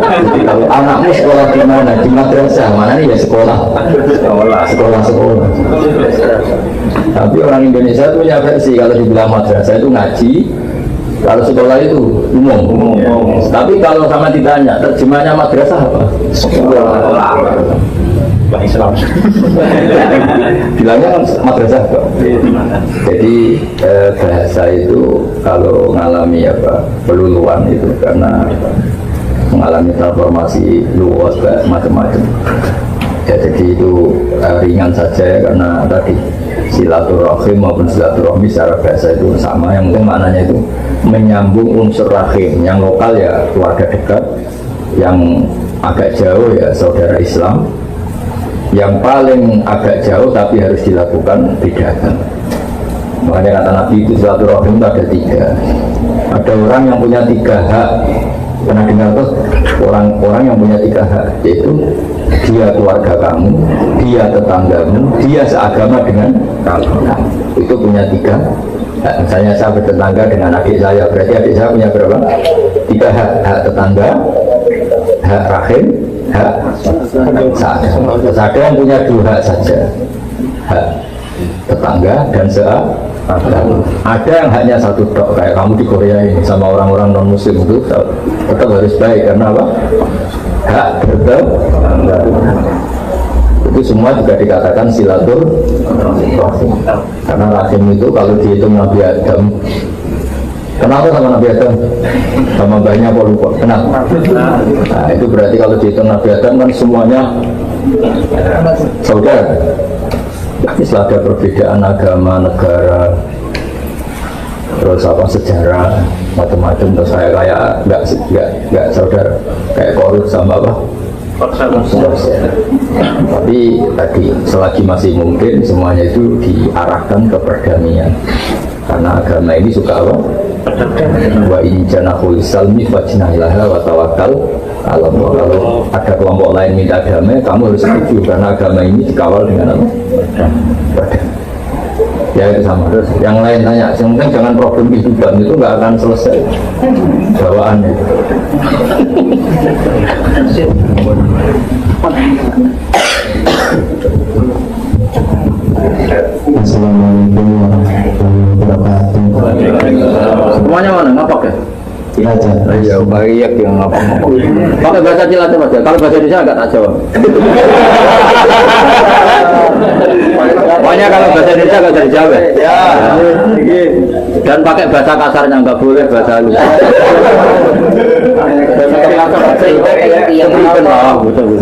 Speaker 1: Jadi kalau anakmu sekolah di mana? Di madrasah. Mana nih ya sekolah. Tapi orang Indonesia punya versi kalau dibilang madrasah itu ngaji. Kalau sekolah itu umum. Tapi kalau sama ditanya terjemahnya madrasah apa? Sekolah. Islam. Bilangnya kan madrasah kok. Jadi bahasa itu kalau mengalami peluluan itu karena mengalami transformasi luas macam-macam. Ya, jadi itu ringan saja ya, karena tadi silaturahim maupun silaturahmi secara bahasa itu sama. Yang penting maknanya itu menyambung unsur rahim. Yang lokal ya keluarga dekat, yang agak jauh ya saudara Islam, yang paling agak jauh tapi harus dilakukan tidak. Makanya kata Nabi itu silaturahim itu ada 3. Ada orang yang punya 3 hak Pernah dengar tuh orang-orang yang punya 3 hak, yaitu dia keluarga kamu, dia tetanggamu, dia seagama dengan kamu. Itu punya 3 hak. Misalnya saya bertetangga dengan adik saya, berarti adik saya punya berapa? 3 hak. Hak tetangga, hak rahim, hak seagama. Ada yang punya 2 hak saja, hak tetangga dan seagama. Ada yang hanya 1 tok, kayak kamu di Korea ini sama orang-orang non muslim itu tetap harus baik karena apa? Hak bertetangga. Itu semua juga dikatakan silaturahim. Karena rahim itu kalau dihitung Nabi Adam, kenapa sama Nabi Adam? Sama banyak apa lupa? Kenapa? Nah itu berarti kalau dihitung Nabi Adam kan semuanya saudara. Setelah ada perbedaan agama, negara, terus apa sejarah, macam-macam, terus saya kayak nggak saudara, kayak korup sama apa? Tapi tadi selagi masih mungkin semuanya itu diarahkan ke perdamaian. Karena agama ini suka apa? Wa in janahul salmi fajnahilaha wa tawakkal ala Allah. Kalau ada kelompok lain minta damai, kamu harus setuju karena agama ini dikawal dengan apa? Ya itu sama. Terus yang lain tanya, yang penting jangan problem kehidupan, itu nggak akan selesai bawaannya.
Speaker 3: Assalamualaikum warahmatullahi wabarakatuh.
Speaker 1: Semuanya mana? Ngapak ya?
Speaker 3: Cilacap.
Speaker 1: Iya, banyak yang ngapak-ngapak. Pakai bahasa Cilacap aja. Kalau bahasa Indonesia agak tak jawab. Pokoknya kalau bahasa Indonesia agak dari Jawa. Ya. Dan pakai bahasa kasarnya nggak boleh, bahasa halus. Bahasa Cilacap aja. Yang benar, betul.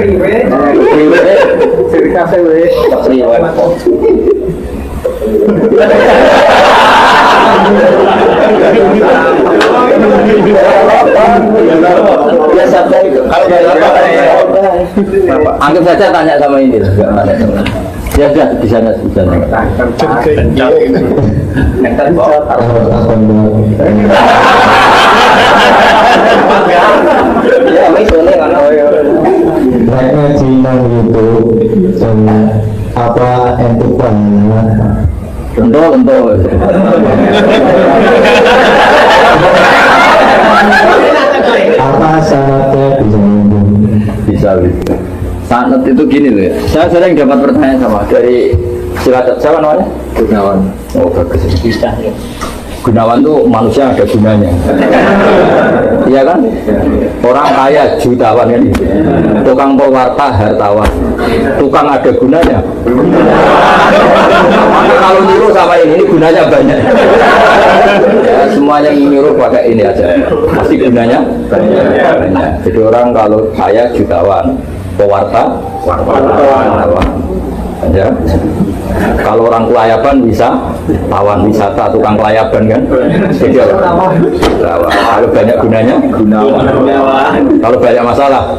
Speaker 1: Anggap saja tanya sama ini lah, nggak tanya sama. Ya sudah di sana.
Speaker 3: Naiknya Cina gitu, apa entupan?
Speaker 1: Tentu.
Speaker 3: Apa syaratnya bisa
Speaker 1: Bisa. Sanat itu gini loh ya. Saya sering dapat pertanyaan sama dari Cilacap. Siapa namanya? Gunawan. Oh bagus. Bisa ya. Gunawan tuh manusia ada gunanya. Iya kan? Orang kaya jutawan kan. Tukang pewarta hartawan. Tukang ada gunanya. Maka kalau nyuruh sama ini gunanya banyak. Ya, semuanya nyuruh pakai ini aja. Pasti gunanya banyak. Jadi orang kalau kaya jutawan, pewarta hartawan. Ya. Kalau orang kelayaban bisa tawan wisata, tukang kelayaban kan. Jadi kalau banyak gunanya gunawan. Kalau banyak masalah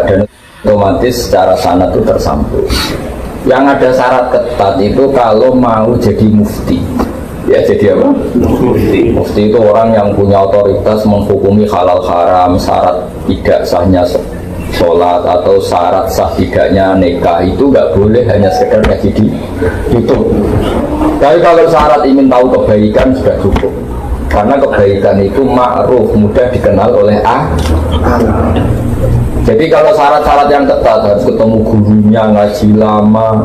Speaker 1: dan otomatis secara sanad itu tersambung. Yang ada syarat ketat itu kalau mau jadi mufti. Ya jadi apa? Mufti itu orang yang punya otoritas menghukumi halal haram, syarat tidak sahnya sholat atau syarat sah tidaknya nikah itu nggak boleh hanya sekedar ngaji di YouTube. Tapi kalau syarat ingin tahu kebaikan sudah cukup, karena kebaikan itu ma'ruf, mudah dikenal oleh Jadi kalau syarat-syarat yang ketat harus ketemu gurunya, ngaji lama,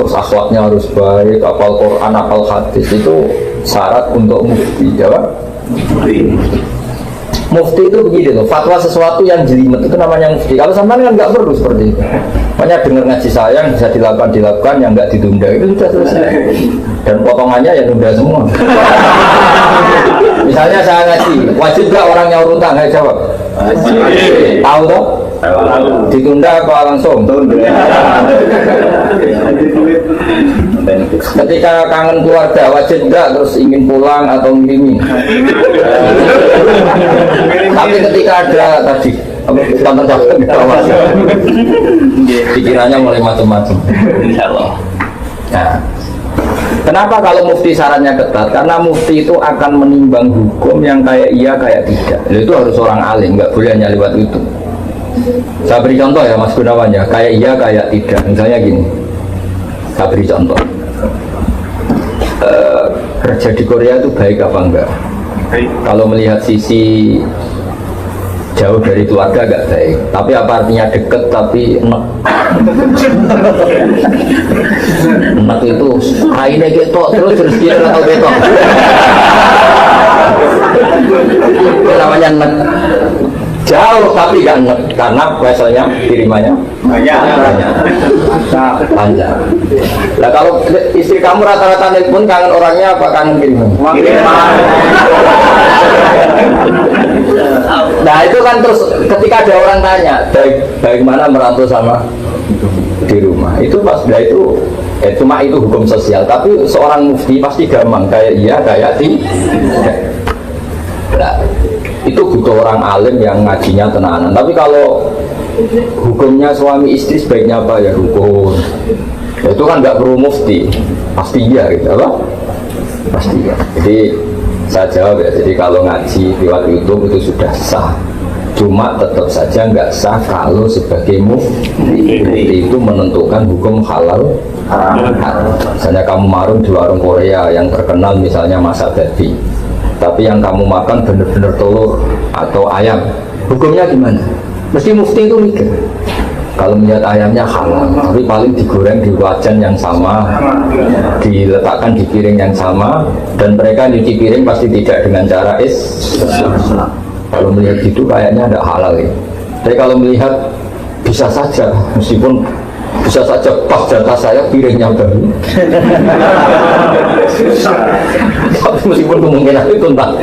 Speaker 1: terus akhlaknya harus baik, hafal Quran, hafal hadis, itu syarat untuk mufti, ya Pak? Mufti itu begini loh, fatwa sesuatu yang jelimet itu namanya mufti. Kalau sampai kan nggak perlu seperti itu. Makanya dengar ngaji saya yang bisa dilakukan, yang nggak ditunda itu sudah selesai. Dan potongannya ya tunda semua. Misalnya saya ngaji, wajib nggak orang nyaur utang? Saya jawab. Tahu toh? Ditunda apa langsung? Ketika kangen keluarga wajib enggak terus ingin pulang atau ngirimin. Tapi ketika ada tadi tonton pikirannya mulai macam-macam. Insyaallah. Nah, Kenapa kalau mufti syaratnya ketat? Karena mufti itu akan menimbang hukum yang kayak iya kayak tidak. Itu harus orang alim, nggak boleh hanya lewat itu. Saya beri contoh ya Mas Gunawan ya, kayak iya kayak tidak. Misalnya gini, saya beri contoh. Kerja di Korea itu baik apa enggak? Kalau melihat sisi jauh dari keluarga agak baik, tapi apa artinya deket tapi enak? Enak itu lainnya ketok terus dia atau ketok. Itu namanya enak. Jauh tapi gak enak karena biasanya kirimannya banyak. Panjang. Nah kalau istri kamu rata-rata nelpon kangen orangnya apa kangen kiriman? Nah itu kan terus ketika ada orang tanya bagaimana merantau sama di rumah itu pas itu cuma itu hukum sosial, tapi seorang mufti pasti gampang kayak iya kayak tidak. Nah, itu butuh orang alim yang ngajinya tenanan. Tapi kalau hukumnya suami istri sebaiknya apa ya rukun, itu kan nggak perlu mufti, pasti iya gitu apa? Pasti iya. Jadi saya jawab ya, jadi kalau ngaji lewat YouTube itu sudah sah, cuma tetap saja nggak sah kalau sebagai mufti itu menentukan hukum halal haram. Misalnya kamu marung di warung Korea yang terkenal misalnya masak babi, tapi yang kamu makan benar-benar telur atau ayam, hukumnya gimana? Mesti mufti itu mikir. Kalau melihat ayamnya halal, tapi paling digoreng di wajan yang sama, diletakkan di piring yang sama, dan mereka nyuci piring pasti tidak dengan cara Kalau melihat itu kayaknya ada halal ya. Tapi kalau melihat bisa saja, meskipun bisa saja pas jatah saya piringnya baru. Tapi meskipun kemungkinan itu entah.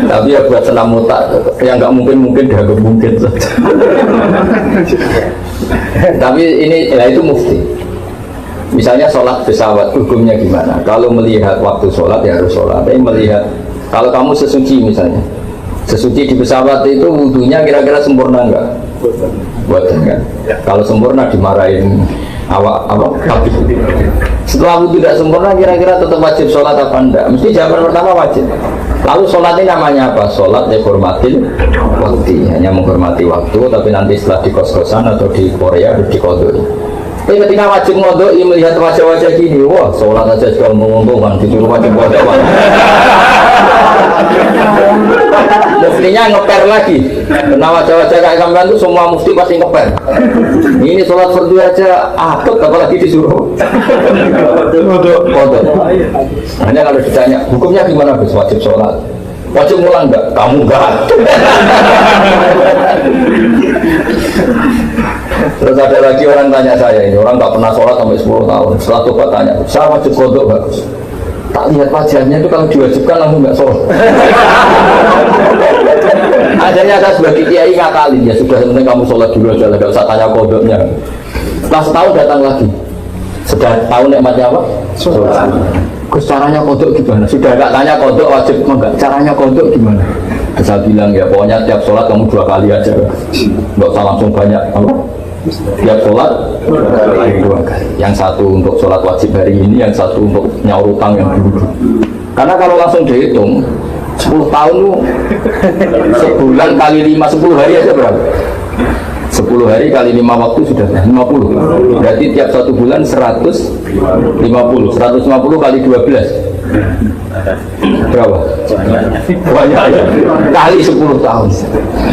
Speaker 1: Tapi ya buat senam otak yang nggak mungkin dianggap mungkin saja. Tapi ini ya itu mufti. Misalnya sholat pesawat hukumnya gimana? Kalau melihat waktu sholat ya harus sholat. Tapi melihat kalau kamu sesuci misalnya, sesuci di pesawat itu wudunya kira-kira sempurna enggak? Buatan kan? Kalau sempurna dimarahin awak tapi setelah wudu tidak sempurna kira-kira tetap wajib sholat apa enggak? Mesti jawaban pertama wajib. Lalu sholat ini namanya apa? Sholat ya hormatin waktu, hanya menghormati waktu, tapi nanti setelah di kos-kosan atau di Korea harus dikodoi. Tapi ketika wajib ngodoi melihat wajah-wajah gini, wah sholat aja juga menguntungkan, disuruh wajib ngodoi. Muftinya ngeper lagi. Karena wajah-wajah kayak sampean itu semua mufti pasti ngeper. Ini sholat fardu aja akut, apalagi disuruh kodok. Hanya kalau ditanya hukumnya gimana Gus? Wajib sholat. Wajib ngulang enggak? Kamu enggak. Terus ada lagi orang tanya saya, ini orang nggak pernah sholat sampai 10 tahun. Setelah tobat tanya, saya wajib kodok nggak? Tak lihat wajahnya itu kalau diwajibkan langsung nggak sholat. Akhirnya saya sebagai kiai ngakalin, ya sudah sebenarnya kamu sholat dulu aja, nggak usah tanya kodoknya. Setelah setahun datang lagi, sudah tahu nikmatnya apa? Sholat. Terus caranya kodok gimana? Sudah nggak tanya kodok wajib enggak? Caranya kodok gimana? Saya bilang ya pokoknya tiap sholat kamu 2 kali aja, nggak usah langsung banyak apa? Tiap sholat 2 kali. Yang satu untuk sholat wajib hari ini, yang satu untuk nyaur utang yang dulu. Karena kalau langsung dihitung 10 tahun lu sebulan kali 5, 10 hari aja berapa? 10 hari kali 5 waktu sudah 50. Berarti tiap 1 bulan 150. 150 kali 12 berapa? Banyak ya. Kali 10 tahun.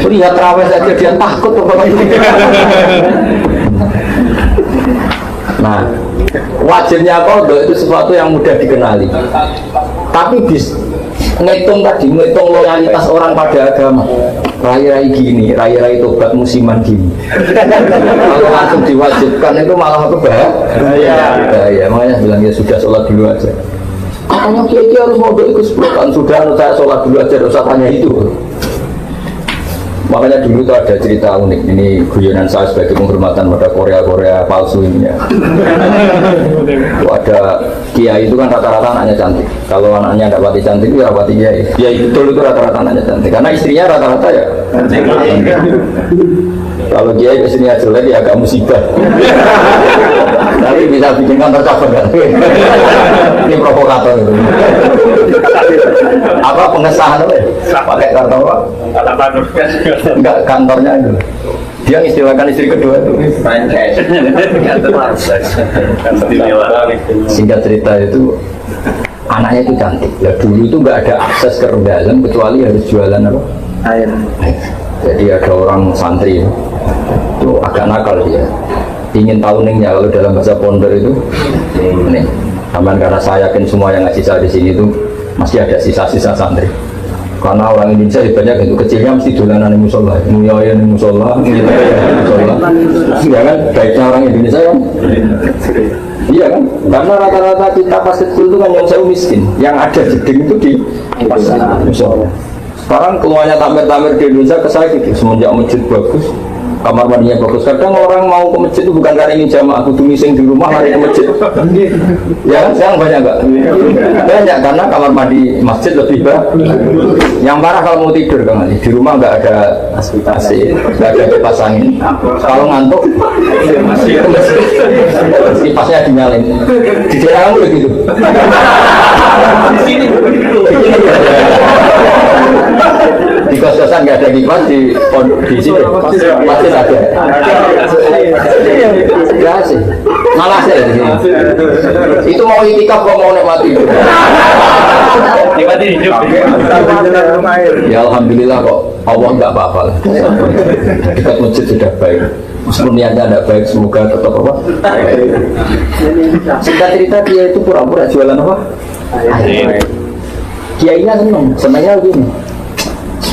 Speaker 1: Lihat terawih saja dia takut apa ini. Nah, wajibnya kodok itu sesuatu yang mudah dikenali. Tapi ngitung loyalitas orang pada agama. Rai-rai gini, rai-rai tobat musiman gini. Kalau langsung diwajibkan itu malah apa bahaya. Makanya bilang ya sudah sholat dulu aja. Katanya kiai harus modal ikut 10 tahun, sudah saya sholat dulu aja, usah tanya itu. Makanya dulu itu ada cerita unik, ini guyonan saya sebagai penghormatan pada Korea palsu ini ya. Ada kiai itu kan rata-rata anaknya cantik. Kalau anaknya tidak pati cantik, ya rapati kiai. Kiai betul itu rata-rata anaknya cantik, karena istrinya rata-rata ya cantik. Kalau kiai istrinya jelek ya agak musibah. Tapi bisa bikin kantor cabang kan? Ini provokator itu. Apa pengesahan apa? Pakai kartu apa? Enggak, kantornya itu. Dia mengistilahkan istri kedua itu. Singkat cerita itu anaknya itu cantik. Ya dulu itu nggak ada akses ke dalam kecuali harus jualan apa? Air. Jadi ada orang santri itu agak nakal dia. Ingin tahu ningnya kalau dalam bahasa pondok itu nih. Aman karena saya yakin semua yang ngaji saya di sini itu masih ada sisa-sisa santri. Karena orang Indonesia banyak itu kecilnya mesti dolanan di musola, muyoyan di musola, ya kan? Baiknya orang Indonesia kan? Iya kan? Karena rata-rata kita pas kecil itu kan yang saya miskin, yang ada jeding itu di musola. Sekarang keluarnya tamer-tamer di Indonesia ke saya gitu, semenjak masjid bagus, kamar mandinya bagus. Kadang orang mau ke masjid itu bukan karena ingin jamaah, kudu ngising di rumah lari ke masjid. Ya kan? Sekarang banyak nggak? Banyak karena kamar mandi masjid lebih bagus. Yang parah kalau mau tidur kan di rumah nggak ada AC, nggak ada kipas angin. Kalau ngantuk, kipasnya dinyalain. Di daerah kamu begitu. Di sini begitu. Di kos-kosan nggak ada kipas di sini pasti ada. Ya sih, malah sih di sini. Itu mau itikaf kok mau nikmati. Nikmati hidup. Ya alhamdulillah kok Allah nggak apa-apa. Dekat masjid sudah baik. Meskipun niatnya tidak baik, semoga tetap apa? Singkat cerita dia itu pura-pura jualan apa? Kiainya senangnya begini.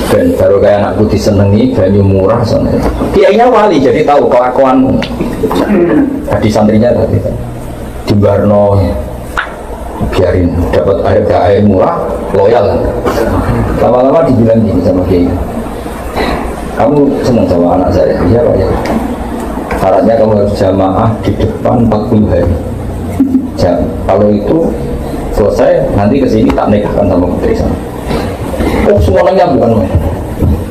Speaker 1: Dan baru kayak anakku disenangi, banyu murah sana. Kiainya wali, jadi tahu kelakuan. Tadi santrinya tadi di Barno, biarin dapat air murah, loyal kan. Lama-lama dibilang gini sama kiai, kamu senang sama anak saya? Iya Pak ya. Syaratnya kamu harus jamaah di depan 40 hari. Kalau itu selesai, nanti kesini tak nikahkan sama putri sana. Oh semuanya bukan main.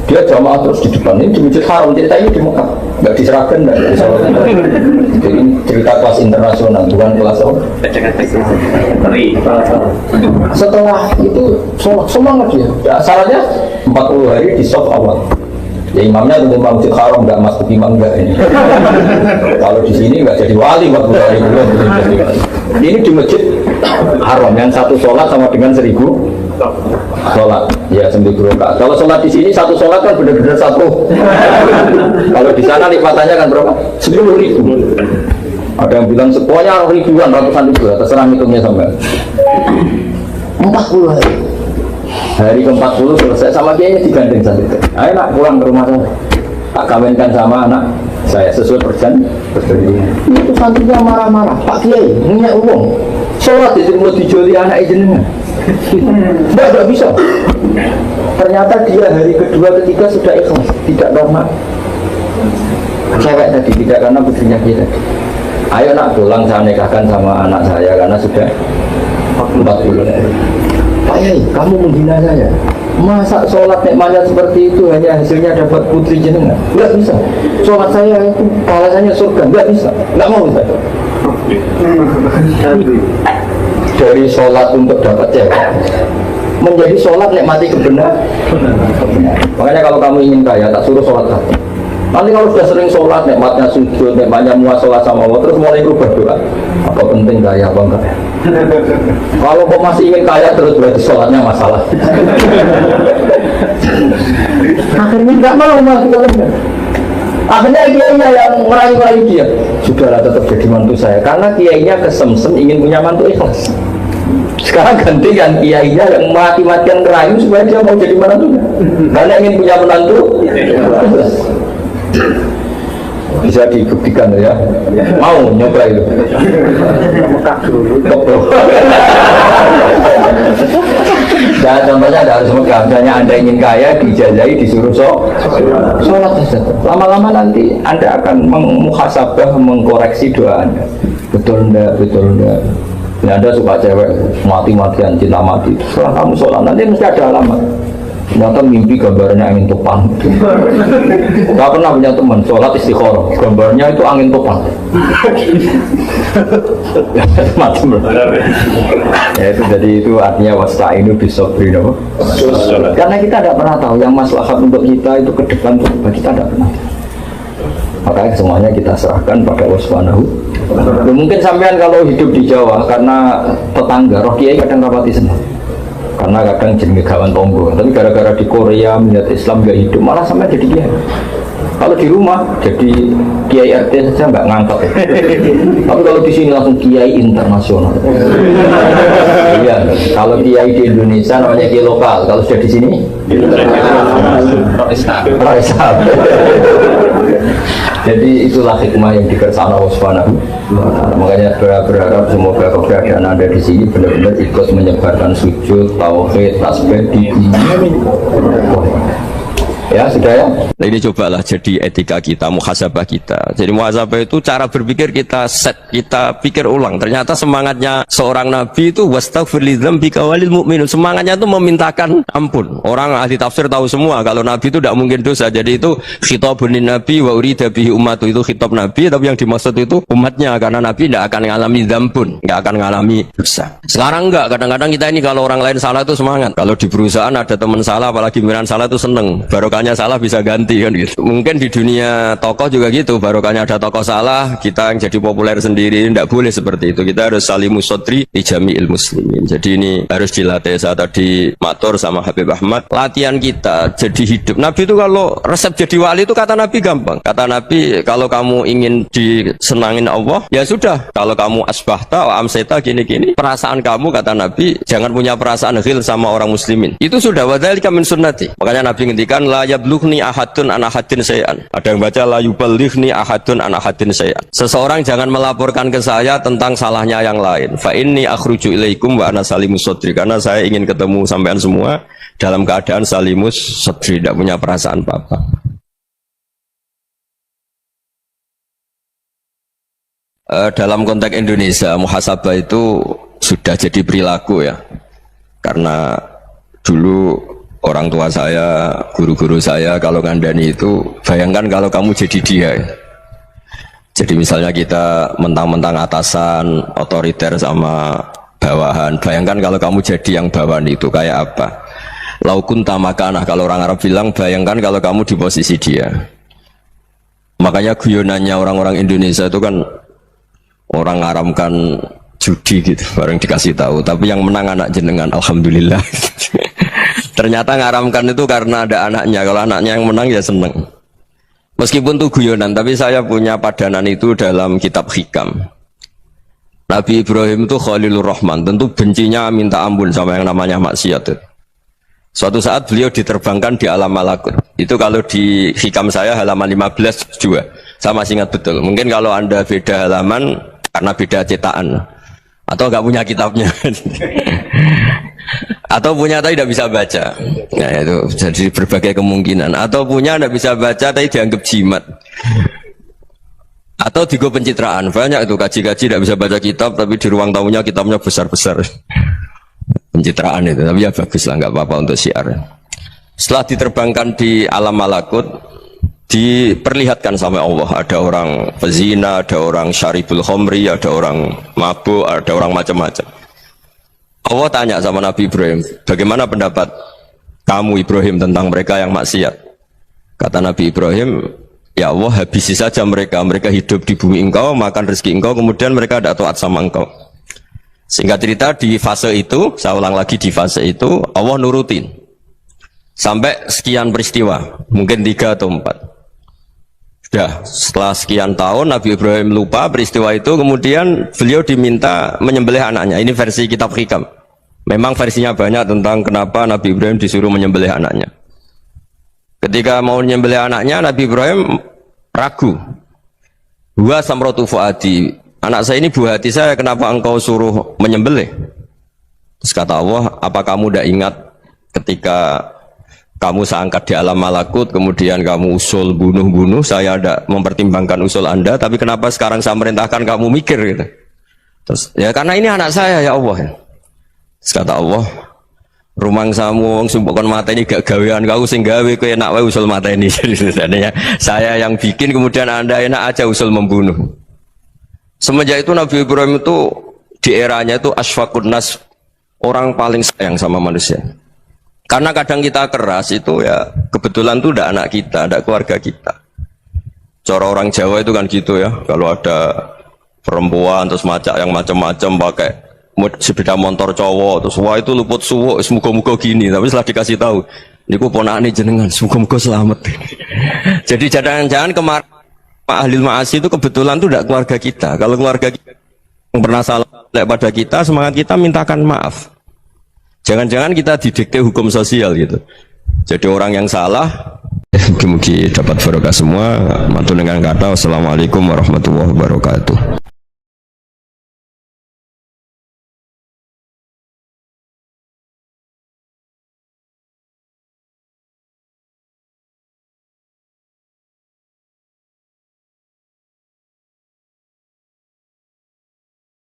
Speaker 1: Dia jamaah terus di depan ini di Masjid Haram, cerita ini di Mekah, nggak diserahkan, nggak diserahkan. Jadi cerita kelas internasional, bukan kelas apa? Setelah itu semangat dia. Ya, syaratnya 40 hari di soft awal. Ya imamnya tentu Masjid Haram, nggak masuk imam nggak ini. Kalau di sini nggak jadi wali 40 hari belum. Ini di Masjid Haram yang satu sholat sama dengan 1000 sholat. Ya 1000 rakaat. Kalau sholat di sini satu sholat kan benar-benar satu. Kalau di sana lipatannya kan berapa? 10.000. Ada yang bilang semuanya ribuan, ratusan ribu. Terserah hitungnya sampai 40 hari. Hari ke-40 selesai sama dia digandeng santri. Ayo nak pulang ke rumah saya. Tak kawinkan sama anak saya sesuai perjanjian. Itu santrinya marah-marah. Pak Kiai, minyak uang. Sholat itu mau dijoli anak jenengan. Tidak bisa. Ternyata dia hari kedua ketiga sudah ikhlas, tidak normal. Cewek tadi tidak karena putrinya kita. Ayo nak pulang saya nikahkan sama anak saya karena sudah 40 hari. Pak Yai, kamu menghina saya. Masa sholat nikmatnya seperti itu hanya hasilnya dapat putri jenengan? Enggak bisa. Sholat saya itu balasannya surga. Enggak bisa. Enggak mau saya. Dari sholat untuk dapat cewek menjadi sholat nikmati kebenaran. Makanya kalau kamu ingin kaya tak suruh sholat kaki. Nanti kalau sudah sering sholat, nikmatnya sujud, nikmatnya muasalah sama Allah, terus mulai berubah doa. Apa penting kaya apa enggak? Kalau kok masih ingin kaya terus berarti sholatnya masalah. Akhirnya enggak mau masuk ke. Akhirnya kiainya yang merayu-rayu dia. Sudahlah tetap jadi mantu saya. Karena kiainya kesemsem ingin punya mantu ikhlas. Sekarang gantikan kiainya yang mati-matian ngerayu supaya dia mau jadi menantunya. Karena ingin punya menantu ikhlas. Bisa dibuktikan ya. Mau nyoba itu. Dan contohnya ada harus Mekah. Misalnya Anda ingin kaya, dijajahi, disuruh sholat saja. Lama-lama nanti Anda akan muhasabah, mengkoreksi doa Anda. Betul enggak, betul enggak. Ini Anda suka cewek, mati-matian, cinta mati. Setelah kamu sholat, nanti mesti ada alamat. Ternyata mimpi gambarnya angin topan. Gak pernah punya teman sholat istikharah, gambarnya itu angin topan. Macam ya itu jadi itu artinya wasta'inu bisabri, no? Karena kita tidak pernah tahu yang maslahat untuk kita itu ke depan itu kita tidak pernah. Makanya semuanya kita serahkan pada Allah Subhanahu. Mungkin sampean kalau hidup di Jawa karena tetangga roh kiai kadang rapati senang. Karena kadang jadi kawan tonggo, tapi gara-gara di Korea melihat Islam gak hidup malah sampai jadi kiai. Kalau di rumah jadi kiai RT saja nggak ngangkat. Tapi kalau di sini langsung kiai internasional. Iya, kalau kiai di Indonesia namanya kiai lokal, kalau sudah di sini Raisa. Jadi itulah hikmah yang dikersana Allah Subhanahu. Makanya berharap semoga keberadaan Anda di sini benar-benar ikut menyebarkan sujud, tauhid, tasbih di ya sudah ya.
Speaker 4: Nah, ini cobalah jadi etika kita, muhasabah kita. Jadi muhasabah itu cara berpikir kita set, kita pikir ulang. Ternyata semangatnya seorang nabi itu wastaghfir lidzambika walil mu'minun. Semangatnya itu memintakan ampun. Orang ahli tafsir tahu semua kalau nabi itu tidak mungkin dosa. Jadi itu khitabun nabi wa urida bihi ummatu, itu khitab nabi, tapi yang dimaksud itu umatnya, karena nabi tidak akan mengalami dzambun, tidak akan mengalami dosa. Sekarang enggak, kadang-kadang kita ini kalau orang lain salah itu semangat. Kalau di perusahaan ada teman salah, apalagi miran salah itu seneng. Barokahnya salah bisa ganti kan gitu. Mungkin di dunia tokoh juga gitu, barokahnya ada tokoh salah, kita yang jadi populer sendiri. Tidak boleh seperti itu. Kita harus salimus sodri di jami'il muslimin. Jadi ini harus dilatih. Saya tadi matur sama Habib Ahmad, latihan kita jadi hidup. Nabi itu kalau resep jadi wali itu kata Nabi gampang. Kata Nabi, kalau kamu ingin disenangin Allah, ya sudah. Kalau kamu asbahta wa amseta gini-gini, perasaan kamu, kata Nabi, jangan punya perasaan ghil sama orang muslimin. Itu sudah wadzalika min sunnati. Makanya Nabi ngendikan la yablughni ahadun an ahadin sayan. Ada yang baca la yuballighni ahadun an ahadin sayan. Seseorang jangan melaporkan ke saya tentang salahnya yang lain. Fa inni akhruju ilaikum wa ana salimus sodri. Karena saya ingin ketemu sampean semua dalam keadaan salimus sodri, tidak punya perasaan apa-apa. Dalam konteks Indonesia, muhasabah itu sudah jadi perilaku ya. Karena dulu orang tua saya, guru-guru saya kalau ngandani itu, bayangkan kalau kamu jadi dia ya. Jadi misalnya kita mentang-mentang atasan, otoriter sama bawahan, bayangkan kalau kamu jadi yang bawahan itu kayak apa. Laukun tamakanah, kalau orang Arab bilang, bayangkan kalau kamu di posisi dia. Makanya guyonannya orang-orang Indonesia itu kan orang ngaramkan judi gitu, bareng dikasih tahu, tapi yang menang anak jenengan, alhamdulillah. Ternyata ngaramkan itu karena ada anaknya. Kalau anaknya yang menang ya seneng. Meskipun itu guyonan, tapi saya punya padanan itu dalam kitab Hikam. Nabi Ibrahim itu Khalilur Rahman, tentu bencinya minta ampun sama yang namanya maksiat. Suatu saat beliau diterbangkan di alam malakut. Itu kalau di Hikam saya halaman 15 juga. Saya masih ingat betul. Mungkin kalau Anda beda halaman karena beda cetakan, atau nggak punya kitabnya. Atau punya tapi tidak bisa baca. Nah itu jadi berbagai kemungkinan. Atau punya tidak bisa baca tapi dianggap jimat. Atau digo pencitraan. Banyak itu kaji-kaji tidak bisa baca kitab tapi di ruang tamunya kitabnya besar-besar. Pencitraan itu, tapi ya bagus lah, nggak apa-apa untuk syiar. Setelah diterbangkan di alam malakut, diperlihatkan sama Allah, ada orang pezina, ada orang syaribul khomri, ada orang mabuk, ada orang macam-macam. Allah tanya sama Nabi Ibrahim, bagaimana pendapat kamu Ibrahim tentang mereka yang maksiat? Kata Nabi Ibrahim, ya Allah, habisi saja mereka. Mereka hidup di bumi engkau, makan rezeki engkau, kemudian mereka tidak taat sama engkau. Singkat cerita, di fase itu, saya ulang lagi, di fase itu Allah nurutin sampai sekian peristiwa, mungkin 3 atau 4. Sudah setelah sekian tahun Nabi Ibrahim lupa peristiwa itu, kemudian beliau diminta menyembelih anaknya. Ini versi kitab Hikam. Memang versinya banyak tentang kenapa Nabi Ibrahim disuruh menyembelih anaknya. Ketika mau menyembelih anaknya, Nabi Ibrahim ragu. Wa samratu fuadi, anak saya ini buah hati saya, kenapa engkau suruh menyembelih? Terus kata Allah, apa kamu tidak ingat ketika kamu saya angkat di alam malakut, kemudian kamu usul bunuh-bunuh, saya ada mempertimbangkan usul Anda, tapi kenapa sekarang saya merintahkan kamu mikir gitu? Terus, ya karena ini anak saya ya Allah. Terus kata Allah, rumang samu wong sumpah kon mateni gak gawean kau sing gawe kowe enak wae usul mateni. Jadi sebenarnya saya yang bikin kemudian Anda enak aja usul membunuh. Semenjak itu Nabi Ibrahim itu di eranya itu asfaqun nas, orang paling sayang sama manusia. Karena kadang kita keras itu ya kebetulan tuh udah anak kita, ada keluarga kita. Cara orang Jawa itu kan gitu ya, kalau ada perempuan terus macak yang macam-macam pakai sepeda motor cowok terus wah itu luput suwuk semoga-moga gini, tapi setelah dikasih tahu niku ponakane jenengan semoga-moga selamat. Jadi jangan-jangan kemarin Pak Ahlil Ma'asi itu kebetulan tuh tidak keluarga kita. Kalau keluarga kita yang pernah salah pada kita, semangat kita mintakan maaf. Jangan-jangan kita didikte hukum sosial gitu. Jadi orang yang salah, mungkin dapat barokah semua. Mantu dengan kata wassalamualaikum warahmatullahi wabarakatuh.